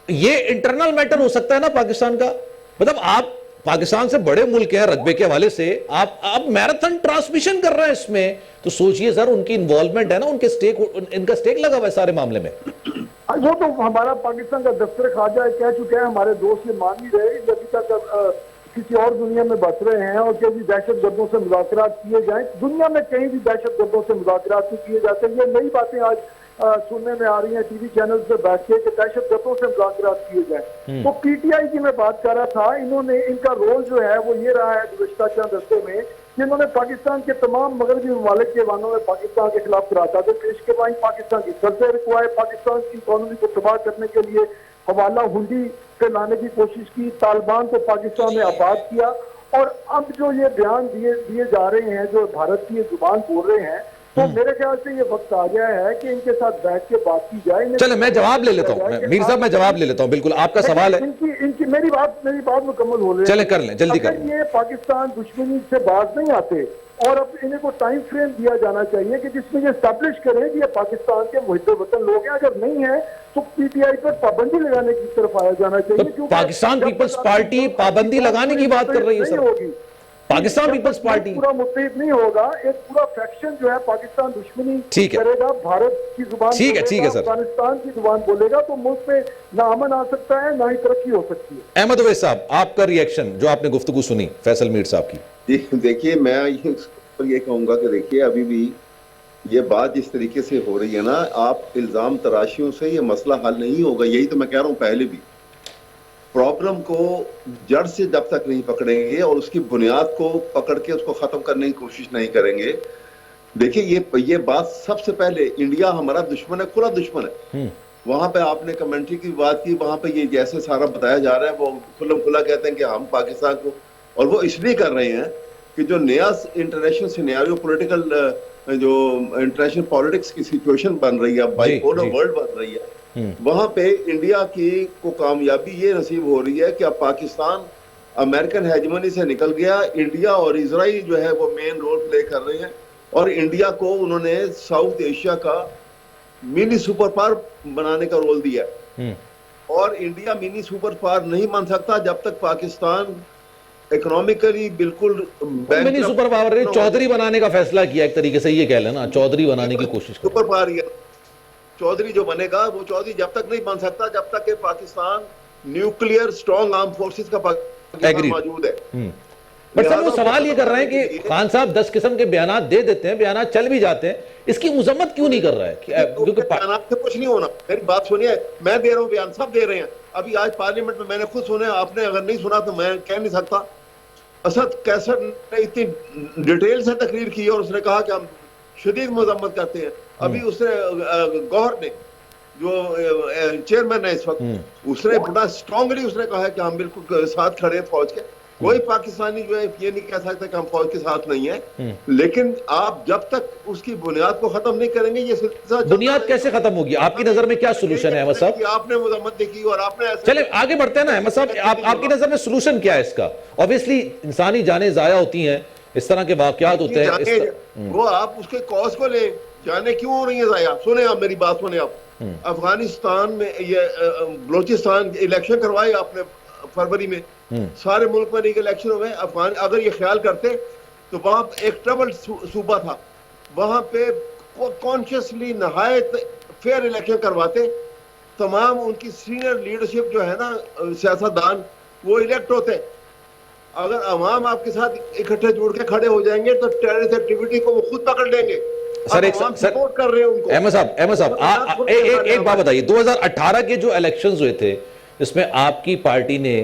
ये इंटरनल मैटर हो सकता है ना पाकिस्तान का, मतलब आप पाकिस्तान से बड़े मुल्क हैं रकबे के हवाले से, आप मैराथन ट्रांसमिशन कर रहे हैं इसमें, तो सोचिए सर उनकी इन्वॉल्वमेंट है ना, उनके स्टेक, इनका स्टेक लगा हुआ है सारे मामले में। वो तो हमारा पाकिस्तान का दफ्तर खाजा कह चुका है, हमारे दोस्त ये मान ही रहे अभी तक किसी और दुनिया में बस रहे हैं और कहीं भी दहशत गर्दों से मुज़ाकरात किए जाएं, दुनिया में कहीं भी दहशत गर्दों से मुज़ाकरात नहीं किए जाते। ये नई बातें आज सुनने में आ रही हैं टीवी चैनल पे बैठ के कि दहशत गर्दों से मुज़ाकरात किए जाएं। तो पीटीआई की मैं बात कर रहा था, इन्होंने, इनका रोल जो है वो ये रहा है गुज़श्ता चंद हफ्तों में कि इन्होंने पाकिस्तान के तमाम मगरबी ममालिक के वानों में पाकिस्तान के खिलाफ करारदादें पेश करवाई, पाकिस्तान की शर्तें रखवाए, पाकिस्तान की इकॉनमी को तबाह करने के लिए हवाला हुंडी पे लाने की कोशिश की, तालिबान को पाकिस्तान में आबाद किया। और अब जो ये बयान दिए जा रहे हैं, जो भारत की जुबान बोल रहे हैं, तो मेरे ख्याल से ये वक्त आ गया है कि इनके साथ बैठ के बात की जाए। चले मैं जवाब ले लेता हूँ, मीर साहब मैं जवाब ले लेता हूँ, बिल्कुल आपका सवाल है। इनकी मेरी बात मुकम्मल हो रही है। चले कर लें, जल्दी कर लें। ये पाकिस्तान दुश्मनी से बाज नहीं आते और अब इन्हें को टाइम फ्रेम दिया जाना चाहिए कि जिसमें ये एस्टैब्लिश करें कि ये पाकिस्तान के मुहित वतन लोग हैं। अगर नहीं है तो पीटीआई पर पाबंदी लगाने की तरफ आया जाना चाहिए। तो पाकिस्तान पीपल्स पार्टी पाबंदी लगाने की बात कर रही है सर। पाकिस्तान पीपल्स पार्टी पूरा मुत्तहिद नहीं होगा, एक पूरा फैक्शन जो है पाकिस्तान दुश्मनी करेगा, भारत की जुबान ठीक है सर, अफगानिस्तान की जुबान बोलेगा, तो मुल्क में ना अमन आ सकता है ना ही तरक्की हो सकती है। अहमद अवैस साहब, आपका रिएक्शन जो आपने गुफ्तगू सुनी फैसल मीर साहब की। देखिए, मैं ये कहूंगा कि देखिए अभी भी ये बात जिस तरीके से हो रही है ना, आप इल्जाम तराशियों से ये मसला हल नहीं होगा। यही तो मैं कह रहा हूं, पहले भी प्रॉब्लम को जड़ से जब तक नहीं पकड़ेंगे और उसकी बुनियाद को पकड़ के उसको खत्म करने की कोशिश नहीं करेंगे। देखिए ये बात सबसे पहले, इंडिया हमारा दुश्मन है, खुला दुश्मन है। वहां पे आपने कमेंट्री की बात की, वहां पे ये जैसे सारा बताया जा रहा है, वो खुल्लम खुला कहते हैं कि हम पाकिस्तान को, और वो इसलिए कर रहे हैं कि जो नया इंटरनेशनल सिनेरियो पॉलिटिकल, जो इंटरनेशनल पॉलिटिक्स की सिचुएशन बन रही है, बाइपोलर वर्ल्ड बन रही है, वहां पे इंडिया की को कामयाबी ये नसीब हो रही है कि अब पाकिस्तान अमेरिकन हेजमनी से निकल गया। इंडिया और इजराइल जो है वो मेन रोल प्ले कर रहे हैं और इंडिया को उन्होंने साउथ एशिया का मिनी सुपर पावर बनाने का रोल दिया। और इंडिया मिनी सुपर पावर नहीं बन सकता जब तक पाकिस्तान इकोनॉमिकली बिल्कुल मिनी सुपर पावर ने चौधरी बनाने का फैसला किया, एक तरीके से ये कह लेना, चौधरी बनाने की कोशिश कर। सुपर पावर चौधरी जो बनेगा वो चौधरी जब तक नहीं बन सकता जब तक कि Pakistan nuclear strong arm forces का पाकिस्तान मौजूद है। बट सर वो सवाल ये कर रहे हैं कि खान साहब 10 किस्म के बयान दे देते हैं, बयान चल भी जाते हैं, इसकी मुजम्मत क्यों नहीं कर रहा है? क्योंकि बयान से कुछ नहीं होना। मेरी बात सुनिए, मैं दे रहा हूँ बयान, सब दे रहे हैं। अभी आज पार्लियामेंट में मैंने खुद सुने, आपने अगर नहीं सुना तो मैं कह नहीं सकता। असद कैसर ने इतनी डिटेल से तकरीर की और उसने कहा कि हम शदीद मजम्मत करते हैं। अभी उसने गौहर ने, जो चेयरमैन है इस वक्त, उसने बड़ा स्ट्रांगली उसने कहा है कि हम बिल्कुल साथ खड़े हैं फौज के। कोई पाकिस्तानी जो है ये नहीं कह सकता कि हम फौज के साथ नहीं है। लेकिन आप जब तक उसकी बुनियाद को खत्म नहीं करेंगे, ये सिलसिला बुनियाद कैसे खत्म होगी? आपकी नजर में क्या सोल्यूशन है अहमद साहब? आपने मजम्मत देखी और आपने चले आगे बढ़ते हैं ना अहमद साहब, आपकी नजर में सोल्यूशन क्या है इसका? ऑब्वियसली इंसानी जानें जाया होती हैं, इस तरह के वाकयात होते हैं, वो आप उसके कॉज को ले, जाने क्यों हो रही है जाया। सुने आप मेरी बात, सुने आप। अफगानिस्तान में ये बलोचिस्तान इलेक्शन करवाए आपने फरवरी में, सारे मुल्क में इलेक्शन हो गए। अफगान अगर ये ख्याल करते तो वहां एक ट्रबल सूबा था, वहां पे कॉन्शियसली नहायत फेयर इलेक्शन करवाते, तमाम उनकी सीनियर लीडरशिप जो है ना, सियासतदान, वो इलेक्ट होते। अगर अवाम आपके साथ इकट्ठे जुड़ के खड़े हो जाएंगे तो टेररिस्ट एक्टिविटी को वो खुद पकड़ लेंगे। सर एक सपोर्ट कर रहे हैं उनको। अहमद साहब एक बात बताइए, 2018 के जो इलेक्शंस हुए थे इसमें आपकी पार्टी ने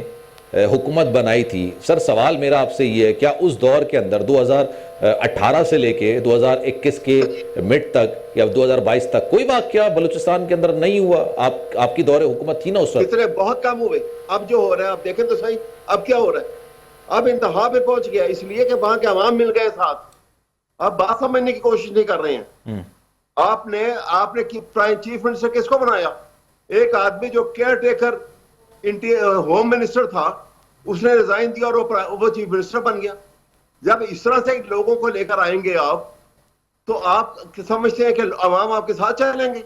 हुकूमत बनाई थी। सर सवाल मेरा आपसे ये है, क्या उस दौर के अंदर 2018 से लेके 2021 के मिड तक या 2022 तक कोई वाकया बलूचिस्तान के अंदर नहीं हुआ? आपकी दौरे हुकूमत थी ना उस वक्त? इतने बहुत कम हुए। अब जो हो रहा है आप देखें तो सही, अब क्या हो रहा है? अब इंतहा पे पहुंच गया, इसलिए कि वहां के अवाम मिल गए साथ। अब बात समझने की कोशिश नहीं कर रहे हैं। आपने चीफ मिनिस्टर किसको बनाया? एक आदमी जो केयर टेकर होम मिनिस्टर था, उसने रिजाइन दिया और वो चीफ मिनिस्टर बन गया। जब इस तरह से लोगों को लेकर आएंगे आप, तो आप समझते हैं कि अवाम आपके साथ चलेंगे?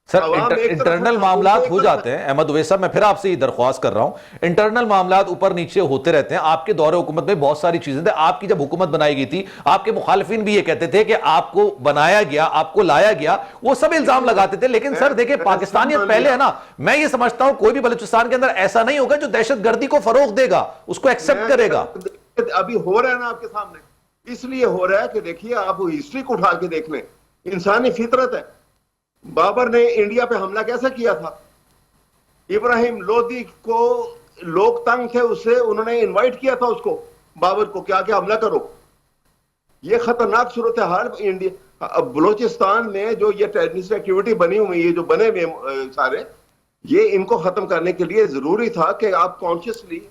सर अवाम एक तरफ इंटरनल है, मामलात एक हो तरफ जाते हैं अहमद उवैस साहब, मैं फिर आपसे ये दरख्वास्त कर रहा हूं, इंटरनल मामलात ऊपर नीचे होते रहते हैं। आपके दौरे हुकूमत में बहुत सारी चीजें थी। आपकी जब हुकूमत बनाई गई थी, आपके मुखालिफिन भी ये कहते थे कि आपको बनाया गया, आपको लाया गया, वो सब इल्जाम लगाते थे। लेकिन सर देखिए, पाकिस्तानियत पहले है ना, मैं ये समझता हूं कोई भी बलूचिस्तान के अंदर ऐसा नहीं होगा जो दहशतगर्दी को फरोग देगा, उसको एक्सेप्ट करेगा। अभी हो रहा है ना आपके सामने, इसलिए हो रहा है कि देखिए, आप हिस्ट्री को उठा के देख लें, इंसानी फितरत है। बाबर ने इंडिया पे हमला कैसा किया था? इब्राहिम लोदी को लोग तंग थे उससे, उन्होंने इनवाइट किया था उसको, बाबर को, क्या क्या हमला करो। ये खतरनाक सूरत हाल इंडिया बलूचिस्तान में जो ये टेररिस्ट एक्टिविटी बनी हुई है, जो बने हुए सारे, ये इनको खत्म करने के लिए जरूरी था कि आप कॉन्शियसली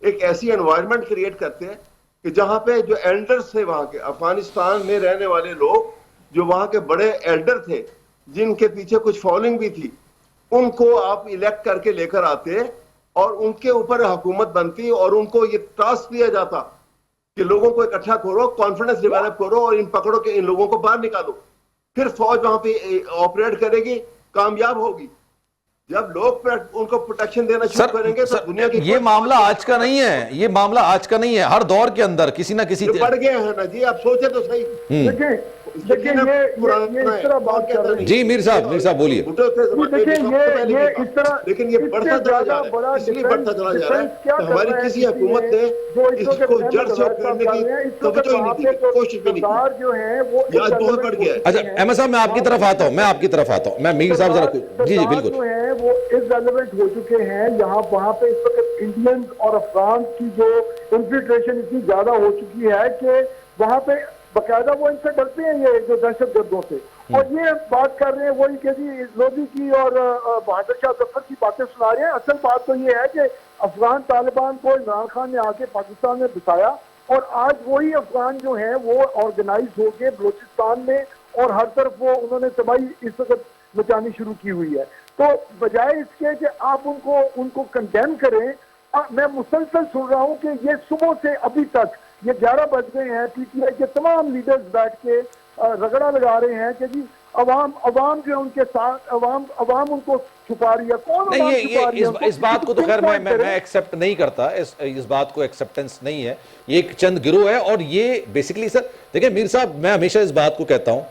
एक ऐसी एनवायरनमेंट क्रिएट करते हैं कि जहां पे जो एल्डर्स थे वहां के, अफगानिस्तान में रहने वाले लोग, जो वहां के बड़े एल्डर थे, जिनके पीछे कुछ फॉलोइंग भी थी, उनको आप इलेक्ट करके लेकर आते और उनके ऊपर हुकूमत बनती और उनको ये टास्क दिया जाता कि लोगों को इकट्ठा करो, कॉन्फिडेंस डेवलप करो और इन पकड़ो के इन लोगों को बाहर निकालो। फिर फौज वहां पे ऑपरेट करेगी, कामयाब होगी। जब लोग उनको प्रोटेक्शन देना शुरू करेंगे तो दुनिया की ये मामला आज का नहीं है, ये मामला आज का नहीं है। हर दौर के अंदर किसी ना किसी बढ़ गए हैं ना जी, आप सोचे तो सही। देखिए ये इस तरह बात कर रहे हैं जी मीर साहब बोलिए। देखिए ये इस तरह, लेकिन ये बढ़ता चला जा रहा है, इसलिए बढ़ता चला जा रहा है कि हमारी किसी हुकूमत ने इसको जड़ से उखाड़ने की तवज्जो ही नहीं दी, कोशिश भी नहीं की। जो है वो आज बहुत बढ़ गया है। अच्छा अहमद साहब, मैं आपकी तरफ आता हूँ, मैं मीर साहब जरा जी बिल्कुल, जो है वो इररिलेवेंट हो चुके हैं। यहाँ वहाँ पे इस वक्त इंडियंस और अफगान की जो इन्फिल्ट्रेशन इतनी ज्यादा हो चुकी है कि वहाँ पे बकायदा वो इनसे डरते हैं, ये जो दहशतगर्दों से। और ये बात कर रहे हैं वही के जी लोधी की और बहादुर शाह जफर की बातें सुना रहे हैं। असल बात तो ये है कि अफगान तालिबान को इमरान खान ने आके पाकिस्तान में बिठाया और आज वही अफगान जो है वो ऑर्गेनाइज होके बलूचिस्तान में और हर तरफ वो उन्होंने तबाही इस वक्त मचानी शुरू की हुई है। तो बजाय इसके कि आप उनको कंडेम करें, मैं मुसलसल सुन रहा हूं कि ये सुबह से अभी तक ये 11 बज गए हैं, पीटीआई के तमाम लीडर्स बैठ के रगड़ा लगा रहे हैं कि जी अवाम जो उनके साथ, अवाम उनको छुपा रही है। कौन नहीं, ये इस बात को तो खैर मैं एक्सेप्ट नहीं करता, इस बात को एक्सेप्टेंस नहीं है। ये एक चंद गिरोह है और ये बेसिकली सर देखिए मीर साहब, मैं हमेशा इस बात को कहता हूं,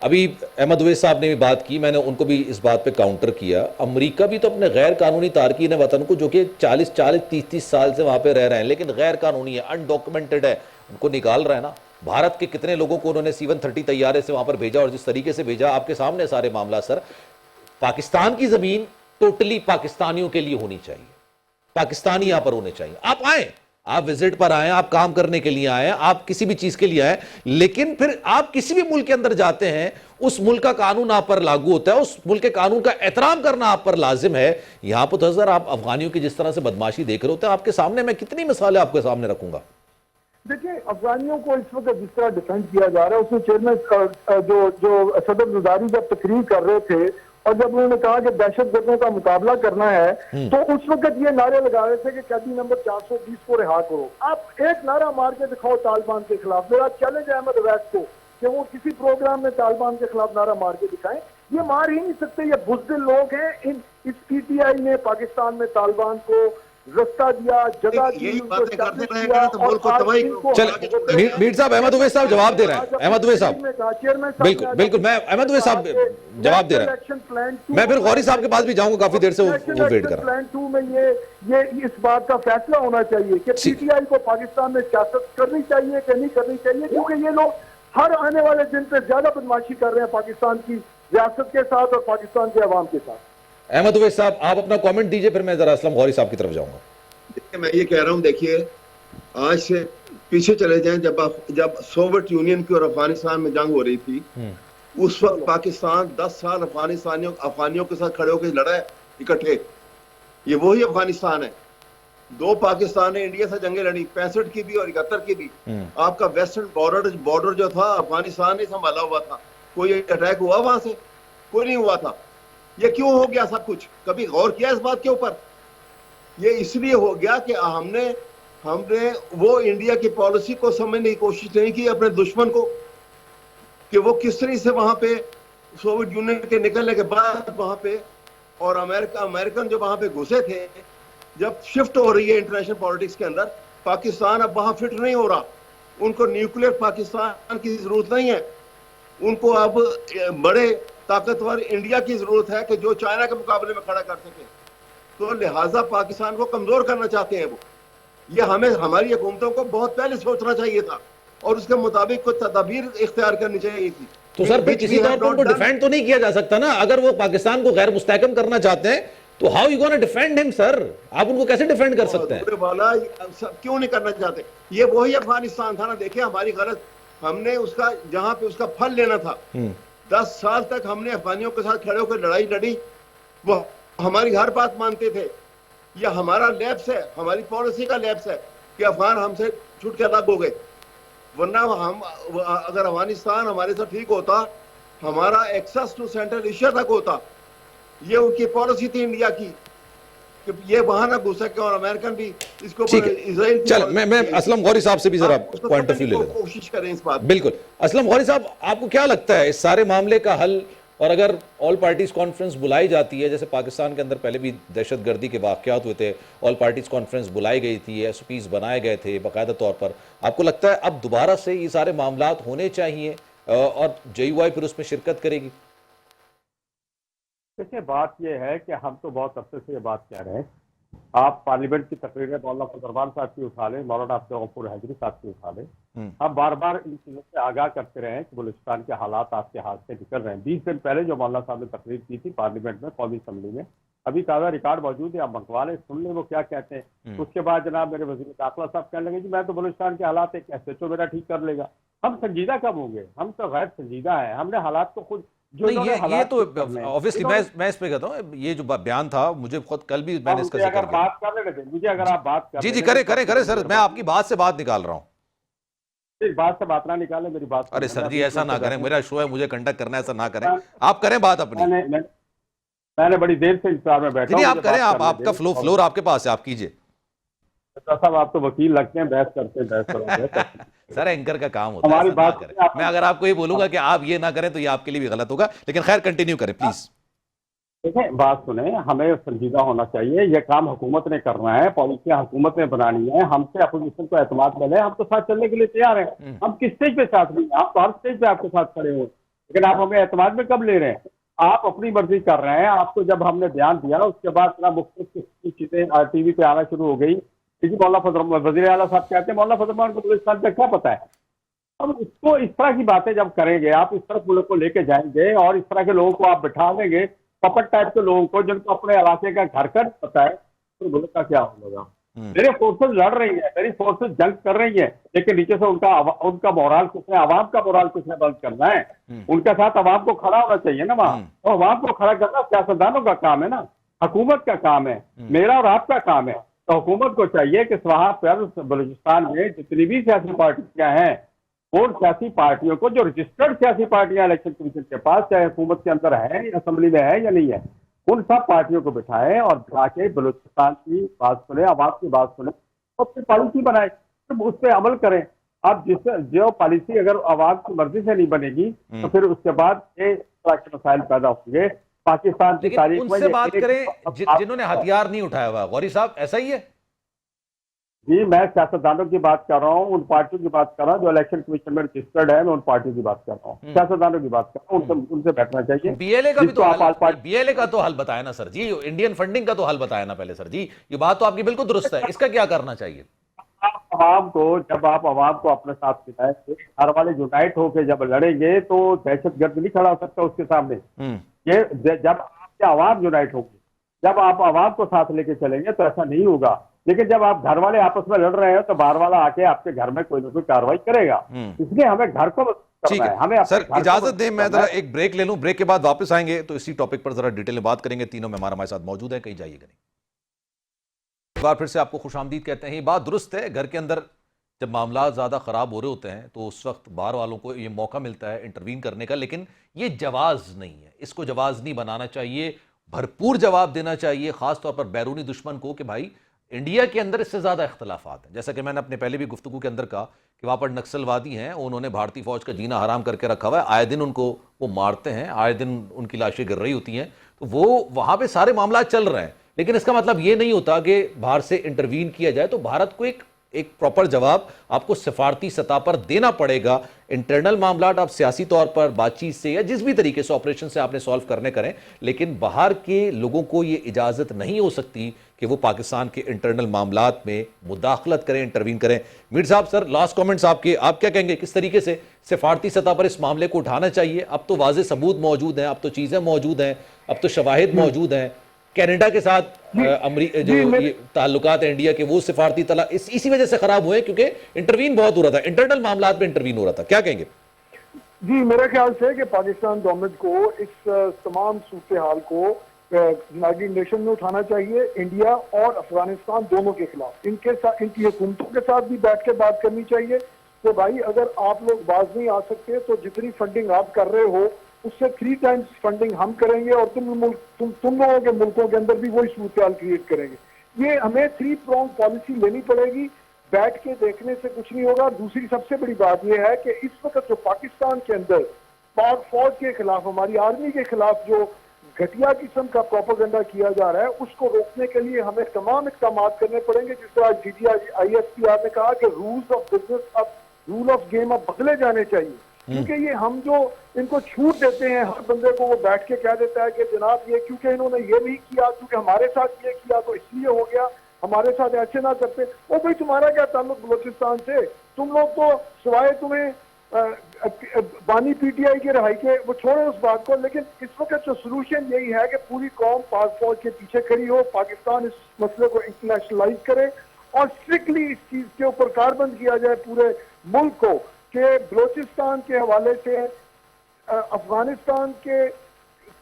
अभी अहमद उवैस साहब ने भी बात की, मैंने उनको भी इस बात पे काउंटर किया। अमेरिका भी तो अपने गैर कानूनी तारकीन वतन को, जो कि 40-30 साल से वहां पे रह रहे हैं लेकिन गैर कानूनी है, अनडॉक्यूमेंटेड है, उनको निकाल रहा है ना। भारत के कितने लोगों को उन्होंने C-130 तैयारे से वहां पर भेजा और जिस तरीके से भेजा, आपके सामने सारे मामला। सर पाकिस्तान की जमीन टोटली पाकिस्तानियों के लिए होनी चाहिए, पाकिस्तानी यहां पर होने चाहिए। आप आए, आप विजिट पर आए, आप काम करने के लिए आए, आप किसी भी चीज के लिए आए, लेकिन फिर आप किसी भी मुल्क के अंदर जाते हैं, उस मुल्क का कानून आप पर लागू होता है, उस मुल्क के कानून का एहतराम करना आप पर लाजिम है। यहां पर तो सर आप अफगानियों की जिस तरह से बदमाशी देख रहे होते हैं, आपके सामने मैं कितनी मिसालें आपके सामने रखूंगा। देखिए अफगानियों को इस वक्त जिस तरह डिफेंड किया जा रहा है, उसमें चेयरमैन जो सदर ज़रदारी जब तकरीर कर रहे थे और जब उन्होंने कहा कि दहशतगर्दों का मुकाबला करना है, तो उस वक्त ये नारे लगा रहे थे कि कैदी नंबर 420 को रिहा करो। आप एक नारा मार के दिखाओ तालिबान के खिलाफ। मेरा चैलेंज है अहमद उवैस को कि वो किसी प्रोग्राम में तालिबान के खिलाफ नारा मार के दिखाएं। ये मार ही नहीं सकते, ये बुज़दिल लोग हैं। इस PTI ने पाकिस्तान में तालिबान को रास्ता दिया, जगह दी, मीर साहब, अहमद उवैस साहब जवाब दे रहे हैं। अहमद उवैस साहब बिल्कुल मैं अहमद उवैस साहब जवाब दे रहे हैं। मैं फिर गौरी साहब के पास भी जाऊंगा, काफी देर से वो वेट कर रहा है। प्लान 2 में ये इस बात का फैसला होना चाहिए कि PTI को पाकिस्तान में सियासत करनी चाहिए कि नहीं करनी चाहिए, क्योंकि ये लोग हर आने वाले दिन पे ज्यादा बदमाशी कर रहे हैं पाकिस्तान की रियासत के साथ और पाकिस्तान के अवाम के साथ। अहमद उवैस साहब आप अपना कमेंट दीजिए, फिर मैं जरा असलम गौरी साहब की तरफ जाऊंगा। देखिए मैं ये कह रहा हूं, देखिए आज से पीछे चले जाएं, जब सोवियत यूनियन की और अफगानिस्तान में जंग हो रही थी, उस वक्त पाकिस्तान 10 साल अफगानियों के साथ खड़े होकर लड़ा है इकट्ठे। ये वही अफगानिस्तान है। 2 पाकिस्तान ने इंडिया से जंगें लड़ी, 65 की भी और 71 की भी। आपका वेस्टर्न बॉर्डर जो था अफगानिस्तान ने संभाला हुआ था। कोई अटैक हुआ वहां से? कोई नहीं हुआ था। ये क्यों हो गया सब कुछ? कभी गौर किया इस बात के ऊपर? ये इसलिए हो गया कि हमने वो इंडिया की पॉलिसी को समझने की कोशिश नहीं की, अपने दुश्मन को, कि वो किस तरह से वहां पे सोवियत यूनियन के निकलने के बाद वहां पे, और अमेरिकन जो वहां पे घुसे थे, जब शिफ्ट हो रही है इंटरनेशनल पॉलिटिक्स के अंदर, पाकिस्तान अब वहां फिट नहीं हो रहा। उनको न्यूक्लियर पाकिस्तान की जरूरत नहीं है, उनको अब बड़े ताकतवर इंडिया की जरूरत है कि जो चाइना के मुकाबले में खड़ा कर सके। तो लिहाजा पाकिस्तान को कमजोर करना चाहते हैं वो। ये हमें, हमारी हुकूमतों को बहुत पहले सोचना चाहिए था और उसके मुताबिक कुछ तदाबीर इख्तियार करनी चाहिए थी। तो सर फिर किसी तौर पर उनको डिफेंड तो नहीं किया जा सकता ना? अगर वो पाकिस्तान को गैर मुस्तहकम करना चाहते हैं तो how you gonna defend him sir? आप उनको कैसे डिफेंड कर सकते हैं? वाला क्यों नहीं करना चाहते? ये वही अफगानिस्तान था ना। देखिए हमारी गलत, हमने उसका जहां पे उसका फल लेना था, 10 साल तक हमने अफगानियों के साथ खड़े होकर लड़ाई लड़ी, वो हमारी हर बात मानते थे। यह हमारा लैप्स है, हमारी पॉलिसी का लैप्स है कि अफगान हमसे छूट के अलग हो गए। वरना हम, अगर अफगानिस्तान हमारे साथ ठीक होता, हमारा एक्सेस टू सेंट्रल एशिया तक होता। ये उनकी पॉलिसी थी इंडिया की कि ये वहां ना घुस सके, और अमेरिकन भी इसको इजराइल। चल मैं असलम गौरी साहब से भी जरा पॉइंट ऑफ व्यू ले लेता। कोशिश करें इस बात। बिल्कुल असलम गौरी साहब, आपको क्या लगता है इस सारे मामले का हल? और अगर ऑल पार्टीज कॉन्फ्रेंस बुलाई जाती है, जैसे पाकिस्तान के अंदर पहले भी दहशतगर्दी के वाकयात हुए थे, ऑल पार्टीज कॉन्फ्रेंस बुलाई गई थी, एसओपीज बनाए गए थे बाकायदा तौर पर, आपको लगता है अब दोबारा से ये सारे मामलात होने चाहिए और JUI फिर उसमें शिरकत करेगी? देखिए बात यह है कि हम तो बहुत अरसे से ये बात कह रहे हैं। आप पार्लियामेंट की तकरीरें मौलाना फजलरहमान साहब की उठा लें, मौलाना अब्दुल गफूर हैदरी साहब की उठा लें, हम बार बार इन चीज़ों से आगाह करते रहे कि बलूचिस्तान के हालात आपके हाथ से निकल रहे हैं। 20 दिन पहले जो मौलाना साहब ने तकरीर की थी पार्लियामेंट में, कौमी असम्बली में, अभी ताज़ा रिकॉर्ड मौजूद है, आप मंगवा लें, सुन लें वो क्या कहते हैं। उसके बाद जनाब मेरे वज़ीर दाखिला साहब कहने लगे जी मैं तो बलूचिस्तान के हालात एक SHO मेरा ठीक कर लेगा। हम संजीदा कब होंगे? हम तो गैर संजीदा हैं। हमने हालात को खुद नहीं, ये तो ऑब्वियसली मैं इस पे कहता हूँ, ये जो बयान था मुझे खुद कल भी मैंने इसका जिक्र किया। बात कर लेते मुझे, अगर आप बात कर जी करे सर, मैं आपकी बात से बात निकाल रहा हूँ। इस बात से बात ना निकाले, मेरी बात। अरे सर जी ऐसा ना करें, मेरा शो है, मुझे कंडक्ट करना है, ऐसा ना करें, आप करें बात अपनी। मैंने बड़ी देर से इंतजार में बैठा हूं। आप करें, आपका फ्लोर आपके पास है, आप कीजिए। साहब आप तो वकील लगते हैं, बहस करते हैं, बहस करोगे। सर एंकर का काम होता है, हमारी बात करें। मैं अगर आपको ये बोलूंगा कि आप ये ना करें तो ये आपके लिए भी गलत होगा, लेकिन खैर कंटिन्यू करें प्लीज। देखिए बात सुने, हमें संजीदा होना चाहिए। यह काम हुकूमत ने करना है, पॉलिसियां हुकूमत ने बनानी है। हमसे अपोजिशन को एतमाद मिले, हम तो साथ चलने के लिए तैयार हैं। हम किस स्टेज पे साथ नहीं, आप तो हर स्टेज पे आपके साथ खड़े हो, लेकिन आप हमें एतमाद में कब ले रहे हैं? आप अपनी मर्जी कर रहे हैं। आपको जब हमने बयान दिया उसके बाद मुख्तलिफ चीजें टीवी पे आना शुरू हो गई। मौलाना फजल वज़ीर आला साहब कहते हैं मौलाना फजल को बलूचिस्तान का क्या पता है। अब इसको इस तरह की बातें जब करेंगे, आप इस तरह मुल्क को लेके जाएंगे और इस तरह के लोगों को आप बिठा देंगे, पपट टाइप के लोगों को जिनको अपने इलाके का घर का पता है, तो मुल्क का क्या होगा? मेरे फोर्सेस लड़ रही है, मेरी फोर्सेस जंग कर रही है, लेकिन नीचे से उनका मोराल किसने, आवाम का मोराल किसने बंद करना है? उनके साथ आवाम को खड़ा होना चाहिए ना वहाँ। और आवाम को खड़ा करना सियासतदानों का काम है ना, हुकूमत का काम है, मेरा और आपका काम है। तो हुकूमत को चाहिए कि वहाँ पर बलूचिस्तान में जितनी भी सियासी पार्टियां हैं, और सियासी पार्टियों को, जो रजिस्टर्ड सियासी पार्टियां इलेक्शन कमीशन के पास, चाहे हुकूमत के अंदर है या असेंबली में है या नहीं है, उन सब पार्टियों को बिठाएं और जाके बलूचिस्तान की बात सुने, आवाज की बात सुने, और फिर पॉलिसी बनाए, तो उस पर अमल करें। अब जो पॉलिसी अगर आवाज की मर्जी से नहीं बनेगी तो फिर उसके बाद ये तरह के मसाइल पैदा होंगे। पाकिस्तान की तारीख में उनसे बात करें जिन्होंने हथियार नहीं उठाया हुआ। गौरी साहब ऐसा ही है जी? मैं सियासतदानों की बात कर रहा हूँ, उन पार्टियों की बात कर रहा हूँ जो इलेक्शन कमीशन में रजिस्टर्ड है। मैं उन पार्टियों की बात कर रहा हूँ, सियासतदानों की बात कर रहा हूँ, उनसे बैठना चाहिए। बीएलए का भी तो बीएलए का तो हल बताया ना सर जी, इंडियन फंडिंग का तो हल बताया ना पहले सर जी। ये बात तो आपकी बिल्कुल दुरुस्त है, इसका क्या करना चाहिए? आवाम को, जब आप आवाम को अपने साथ मिलाएंगे, हर वाले यूनाइट होकर जब लड़ेंगे तो दहशतगर्द नहीं खड़ा हो सकता उसके सामने। ये जब आपके आवाम यूनाइट होगी, जब आप आवाम को साथ लेके चलेंगे तो ऐसा नहीं होगा। लेकिन जब आप घर वाले आपस में लड़ रहे हो तो बाहर वाला आके आपके घर में कोई ना कोई कार्रवाई करेगा। इसलिए हमें घर को ठीक है। हमें सर इजाजत दें, मैं जरा एक ब्रेक ले लूं, ब्रेक के बाद वापस आएंगे तो इसी टॉपिक पर जरा डिटेल में बात करेंगे। तीनों मेहमान हमारे साथ मौजूद हैं, कहीं जाइएगा नहीं। एक बार फिर से आपको खुशामदीद कहते हैं। ये बात दुरुस्त है, घर के अंदर जब मामला ज़्यादा ख़राब हो रहे होते हैं तो उस वक्त बाहर वालों को ये मौका मिलता है इंटरवीन करने का, लेकिन ये जवाज़ नहीं है, इसको जवाज़ नहीं बनाना चाहिए, भरपूर जवाब देना चाहिए, ख़ास तौर पर बैरूनी दुश्मन को कि भाई इंडिया के अंदर इससे ज्यादा इख्तलाफात हैं। जैसा कि मैंने अपने पहले भी गुफ्तगू के अंदर कहा कि वहां पर नक्सलवादी हैं, उन्होंने भारतीय फौज का जीना हराम करके रखा हुआ है, आए दिन उनको वो मारते हैं, आए दिन उनकी लाशें गिर रही होती हैं, तो वो वहां पे सारे मामला चल रहे हैं। लेकिन इसका मतलब ये नहीं होता कि बाहर से इंटरवीन किया जाए। तो भारत को एक प्रॉपर जवाब आपको सिफारती सतह पर देना पड़ेगा। इंटरनल मामला आप सियासी तौर पर बातचीत से या जिस भी तरीके से ऑपरेशन से आपने सॉल्व करने करें, लेकिन बाहर के लोगों को यह इजाजत नहीं हो सकती कि वो पाकिस्तान के इंटरनल मामलात में मुदाखलत करें, इंटरवीन करें। मीर साहब, सर लास्ट कमेंट्स आपके, आप क्या कहेंगे, किस तरीके से सिफारती सतह पर इस मामले को उठाना चाहिए? अब तो वाज़ेह सबूत मौजूद हैं, अब तो चीजें मौजूद हैं, अब तो शवाहिद मौजूद हैं। कनाडा के साथ जो ये ताल्लुकात है इंडिया के, वो सिफारती तला इसी वजह से खराब हुए क्योंकि इंटरवीन बहुत हो रहा था, इंटरनल मामलात में इंटरवीन हो रहा था। क्या कहेंगे? जी, मेरे ख्याल से कि पाकिस्तान गवर्नमेंट को इस तमाम सूरत हाल को यूनाइटेड नेशन में उठाना चाहिए, इंडिया और अफगानिस्तान दोनों के खिलाफ। इनके साथ, इनकी हुकूमतों के साथ भी बैठ के बात करनी चाहिए कि भाई अगर आप लोग बाज नहीं आ सकते तो जितनी फंडिंग आप कर रहे हो उससे 3 टाइम्स फंडिंग हम करेंगे और तुम लोगों के मुल्कों के अंदर भी वही सूरत हाल क्रिएट करेंगे। ये हमें 3 प्रॉन्ग पॉलिसी लेनी पड़ेगी। बैठ के देखने से कुछ नहीं होगा। दूसरी सबसे बड़ी बात यह है कि इस वक्त जो पाकिस्तान के अंदर पाक फौज के खिलाफ, हमारी आर्मी के खिलाफ जो घटिया किस्म का प्रोपेगेंडा किया जा रहा है, उसको रोकने के लिए हमें तमाम इक़दाम करने पड़ेंगे। जिस तरह DGISPR ने कहा कि रूल्स ऑफ बिजनेस अब, रूल ऑफ गेम अब बदले जाने चाहिए, क्योंकि ये हम जो इनको छूट देते हैं, हर बंदे को वो बैठ के कह देता है कि जनाब ये क्योंकि इन्होंने ये नहीं किया, क्योंकि हमारे साथ ये किया तो इसलिए हो गया, हमारे साथ ऐसे ना करते। ओ भाई, तुम्हारा क्या ताल्लुक बलोचिस्तान से? तुम लोग तो सिवाय तुम्हें बानी PTI की रहाई के, वो छोड़े उस बात को। लेकिन इस वक्त जो सोल्यूशन यही है कि पूरी कौम पाक फौज के पीछे खड़ी हो, पाकिस्तान इस मसले को इंटरनेशनलाइज करे और स्ट्रिक्टली इस चीज के ऊपर कारबंद किया जाए पूरे मुल्क को कि बलोचिस्तान के हवाले से अफगानिस्तान के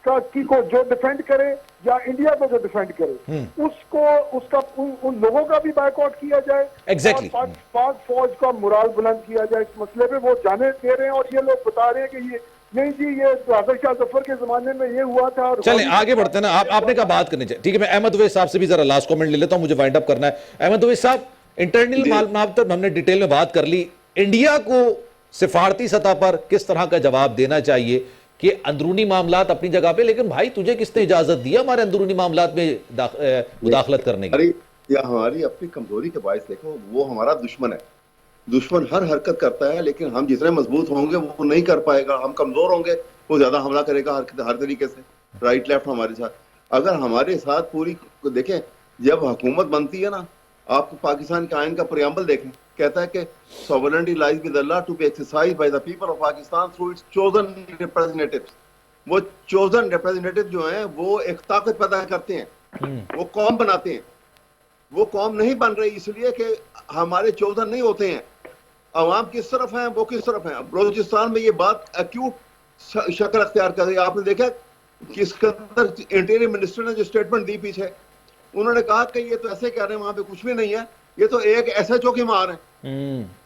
को जो डिफेंड करे या इंडिया को जो डिफेंड करे, उसको उसका उन लोगों का भी बायकॉट किया जाए। Exactly. और पाक फौज का मुराल बुलंद किया जाए इस मसले पे। वो जाने दे रहे हैं और ये लोग बता रहे हैं कि ये नहीं जी, ये रादर शाह जफर के जमाने में ये हुआ था। चलें आगे बढ़ते हैं ना, आपने कहा बात करनी चाहिए, ठीक है। मैं अहमद उवैस साहब से भी जरा लास्ट कमेंट ले लेता हूं, मुझे वाइंड अप करना है। अहमद उवैस साहब, इंटरनल मामलात तो हमने डिटेल में बात कर ली, इंडिया को सिफारती सतह पर किस तरह का जवाब देना चाहिए कि अंदरूनी मामलात अपनी जगह पे, लेकिन भाई तुझे किसने इजाजत दी हमारे अंदरूनी मामलात में मुदाखलत करने की? या हमारी अपनी कमजोरी के बायस देखो, वो हमारा दुश्मन है। दुश्मन हर हरकत करता है, लेकिन हम जितने मजबूत होंगे वो नहीं कर पाएगा। हम कमजोर होंगे, वो ज्यादा हमला करेगा हर तरीके से, राइट लेफ्ट हमारे साथ। अगर हमारे साथ पूरी देखें, जब हुकूमत बनती है ना, आप पाकिस्तान के आइन का प्रियम्बल देखें, कहता है कि sovereignty lies with Allah to be exercised by the people of Pakistan through its chosen representatives। वो chosen representative जो हैं वो एक ताकत पैदा करते हैं, वो कौम बनाते हैं। वो कौम नहीं बन रही इसलिए कि हमारे chosen नहीं होते हैं। अवाम किस तरफ हैं, वो किस तरफ हैं। बलोचिस्तान में ये बात एक्यूट शक्ल अख्तियार कर रही है। आपने देखा किस कदर इंटीरियर मिनिस्टर ने जो स्टेटमेंट दी पीछे, उन्होंने कहा कि ये तो ऐसे कह रहे हैं, वहां पे कुछ भी नहीं है, ये तो एक SHO की मार है।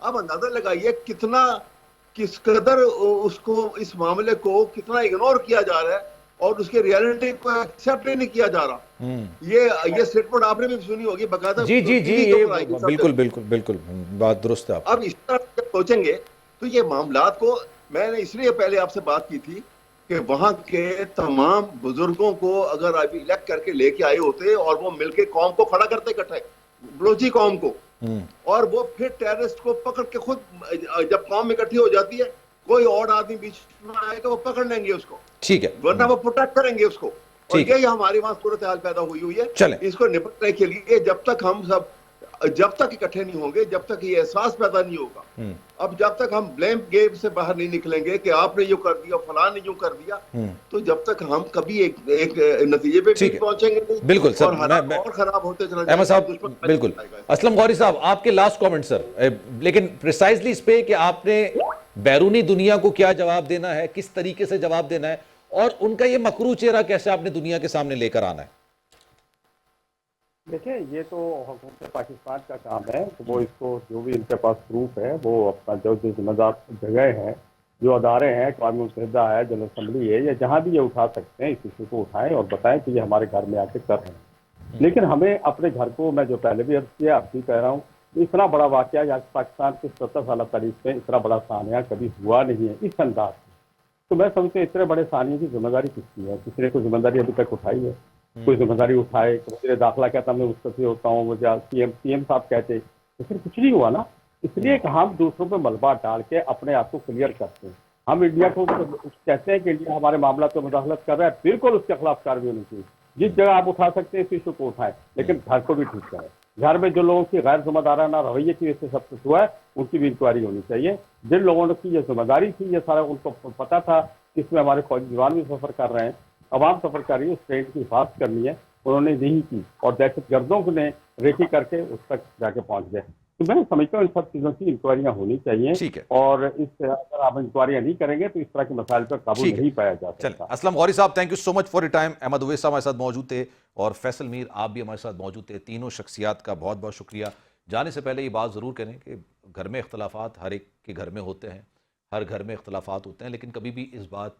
अब अंदाजा लगाइए किस कदर उसको, इस मामले को कितना इग्नोर किया जा रहा है और उसके रियलिटी को एक्सेप्ट ही नहीं किया जा रहा। ये स्टेटमेंट आपने भी सुनी होगी बकायदा। जी जी जी, ये बिल्कुल बिल्कुल बिल्कुल बात दुरुस्त है। अब इस तरह सोचेंगे तो ये मामलात को, मैंने इसलिए पहले आपसे बात की थी कि वहां के तमाम बुजुर्गों को अगर अभी इलेक्ट करके लेके आए होते और वो मिलके कौम को खड़ा करते इकट्ठे, बलोची कौम को, और वो फिर टेररिस्ट को पकड़ के खुद, जब कौम इकट्ठी हो जाती है, कोई और आदमी बीच में आएगा, वो पकड़ लेंगे उसको, ठीक है, वरना वो प्रोटेक्ट करेंगे उसको। और यही हमारे वहां सूरत हाल पैदा हुई है। चले इसको निपटने के लिए जब तक इकट्ठे नहीं होंगे, जब तक ये एहसास पैदा नहीं होगा, अब जब तक हम ब्लेम गेम से बाहर नहीं निकलेंगे कि आपने यूं कर दिया, फलां ने यूं कर दिया, तो जब तक हम कभी एक नतीजे पे नहीं पहुंचेंगे नहीं। बिल्कुल सर, और खराब होते चला जाएगा। अहमद साहब बिल्कुल। असलम गौरी साहब, आपके लास्ट कमेंट सर, लेकिन प्रिसाइजली इस पे कि आपने बैरूनी दुनिया को क्या जवाब देना है, किस तरीके से जवाब देना है, और उनका ये मकरू चेहरा कैसे आपने दुनिया के सामने लेकर आना है। देखिए, ये तो हुकूमत पाकिस्तान का काम है कि वो इसको, जो भी इनके पास प्रूफ है, वो अपना जो जिम्मेदार जगह है, जो अदारे हैं, अक़वाम मुत्तहिदा है, जनरल असम्बली है, या जहाँ भी ये उठा सकते हैं, इस इशू को उठाएं और बताएं कि ये हमारे घर में आके कर रहे हैं। लेकिन हमें अपने घर को, मैं जो पहले भी अर्ज किया अब भी कह रहा हूँ, इतना बड़ा वाकया आज पाकिस्तान के 70 साल तारीख में इतना बड़ा सानिया कभी हुआ नहीं है इस अंदाज में। तो मैं समझते हैं इतने बड़े सानिया की जिम्मेदारी किसकी है? किसी ने कोई जिम्मेदारी अभी तक उठाई है? कोई जिम्मेदारी उठाए? वजीर दाखिला कहता मैं मुस्तफी होता हूँ, मुझे सीएम साहब कहते, लेकिन कुछ नहीं हुआ ना। इसलिए कि हम दूसरों पे मलबा डाल के अपने आप को क्लियर करते हैं। हम इंडिया को कहते हैं कि इंडिया हमारे मामला में मुदाखलत कर रहा है, बिल्कुल उसके खिलाफ कार्रवाई होनी चाहिए। जिस जगह आप उठा सकते हैं इस इशू को उठाएं, लेकिन घर को भी ठीक करें। घर में जो लोगों की गैर जिम्मेदाराना रवैये की वजह से सब कुछ हुआ है, उनकी भी इंक्वायरी होनी चाहिए। जिन लोगों की ये जिम्मेदारी थी, ये सारा उनको पता था कि इसमें हमारे फौजी जवान भी सफर कर रहे हैं, अवाम सफर कर रही है, उस ट्रेन की हिफाजत करनी है, उन्होंने नहीं की और दहशतगर्दों ने रेकी करके उस तक जाके पहुंच गए। तो मैं समझता हूँ इन सब चीजों की इंक्वायरियां होनी चाहिए। ठीक है। और इस अगर आप इंक्वायरियां नहीं करेंगे तो इस तरह के मसाइल पर काबू नहीं पाया जा सकता। असलम गौरी साहब, thank you so much for your time. Ahmed Uwais साहब हमारे साथ मौजूद थे और फैसल मीर आप भी हमारे साथ मौजूद थे। तीनों शख्सियात का बहुत बहुत शुक्रिया। जाने से पहले ये बात ज़रूर करें कि घर में इख्तलाफात हर एक के घर में होते हैं, हर घर में इख्तलाफात होते हैं, लेकिन कभी भी इस बात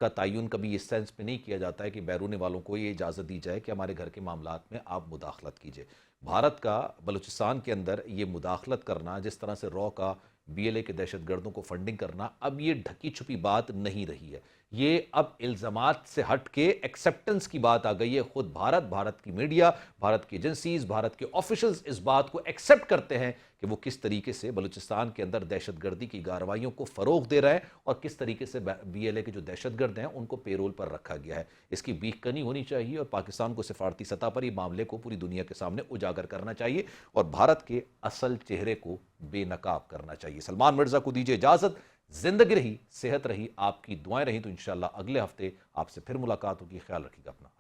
का तयन कभी इस सेंस पे नहीं किया जाता है कि बैरून वालों को ये इजाज़त दी जाए कि हमारे घर के मामलात में आप मुदाखलत कीजिए। भारत का बलूचिस्तान के अंदर ये मुदाखलत करना, जिस तरह से रॉ का BLA के दहशतगर्दों को फंडिंग करना, अब ये ढकी छुपी बात नहीं रही है। ये अब इल्ज़ामात से हट के एक्सेप्टेंस की बात आ गई है। खुद भारत की मीडिया, भारत की एजेंसीज, भारत के ऑफिशियल्स इस बात को एक्सेप्ट करते हैं कि वो किस तरीके से बलूचिस्तान के अंदर दहशतगर्दी की कार्रवाइयों को फ़रोग दे रहा है और किस तरीके से BLA के जो दहशतगर्द हैं उनको पेरोल पर रखा गया है। इसकी बीकनी होनी चाहिए और पाकिस्तान को सिफारती सतह पर ये मामले को पूरी दुनिया के सामने उजागर करना चाहिए और भारत के असल चेहरे को बेनकाब करना चाहिए। सलमान मिर्जा को दीजिए इजाज़त। जिंदगी रही, सेहत रही, आपकी दुआएं रही तो इंशाल्लाह अगले हफ्ते आपसे फिर मुलाकात होगी। ख्याल रखिएगा अपना।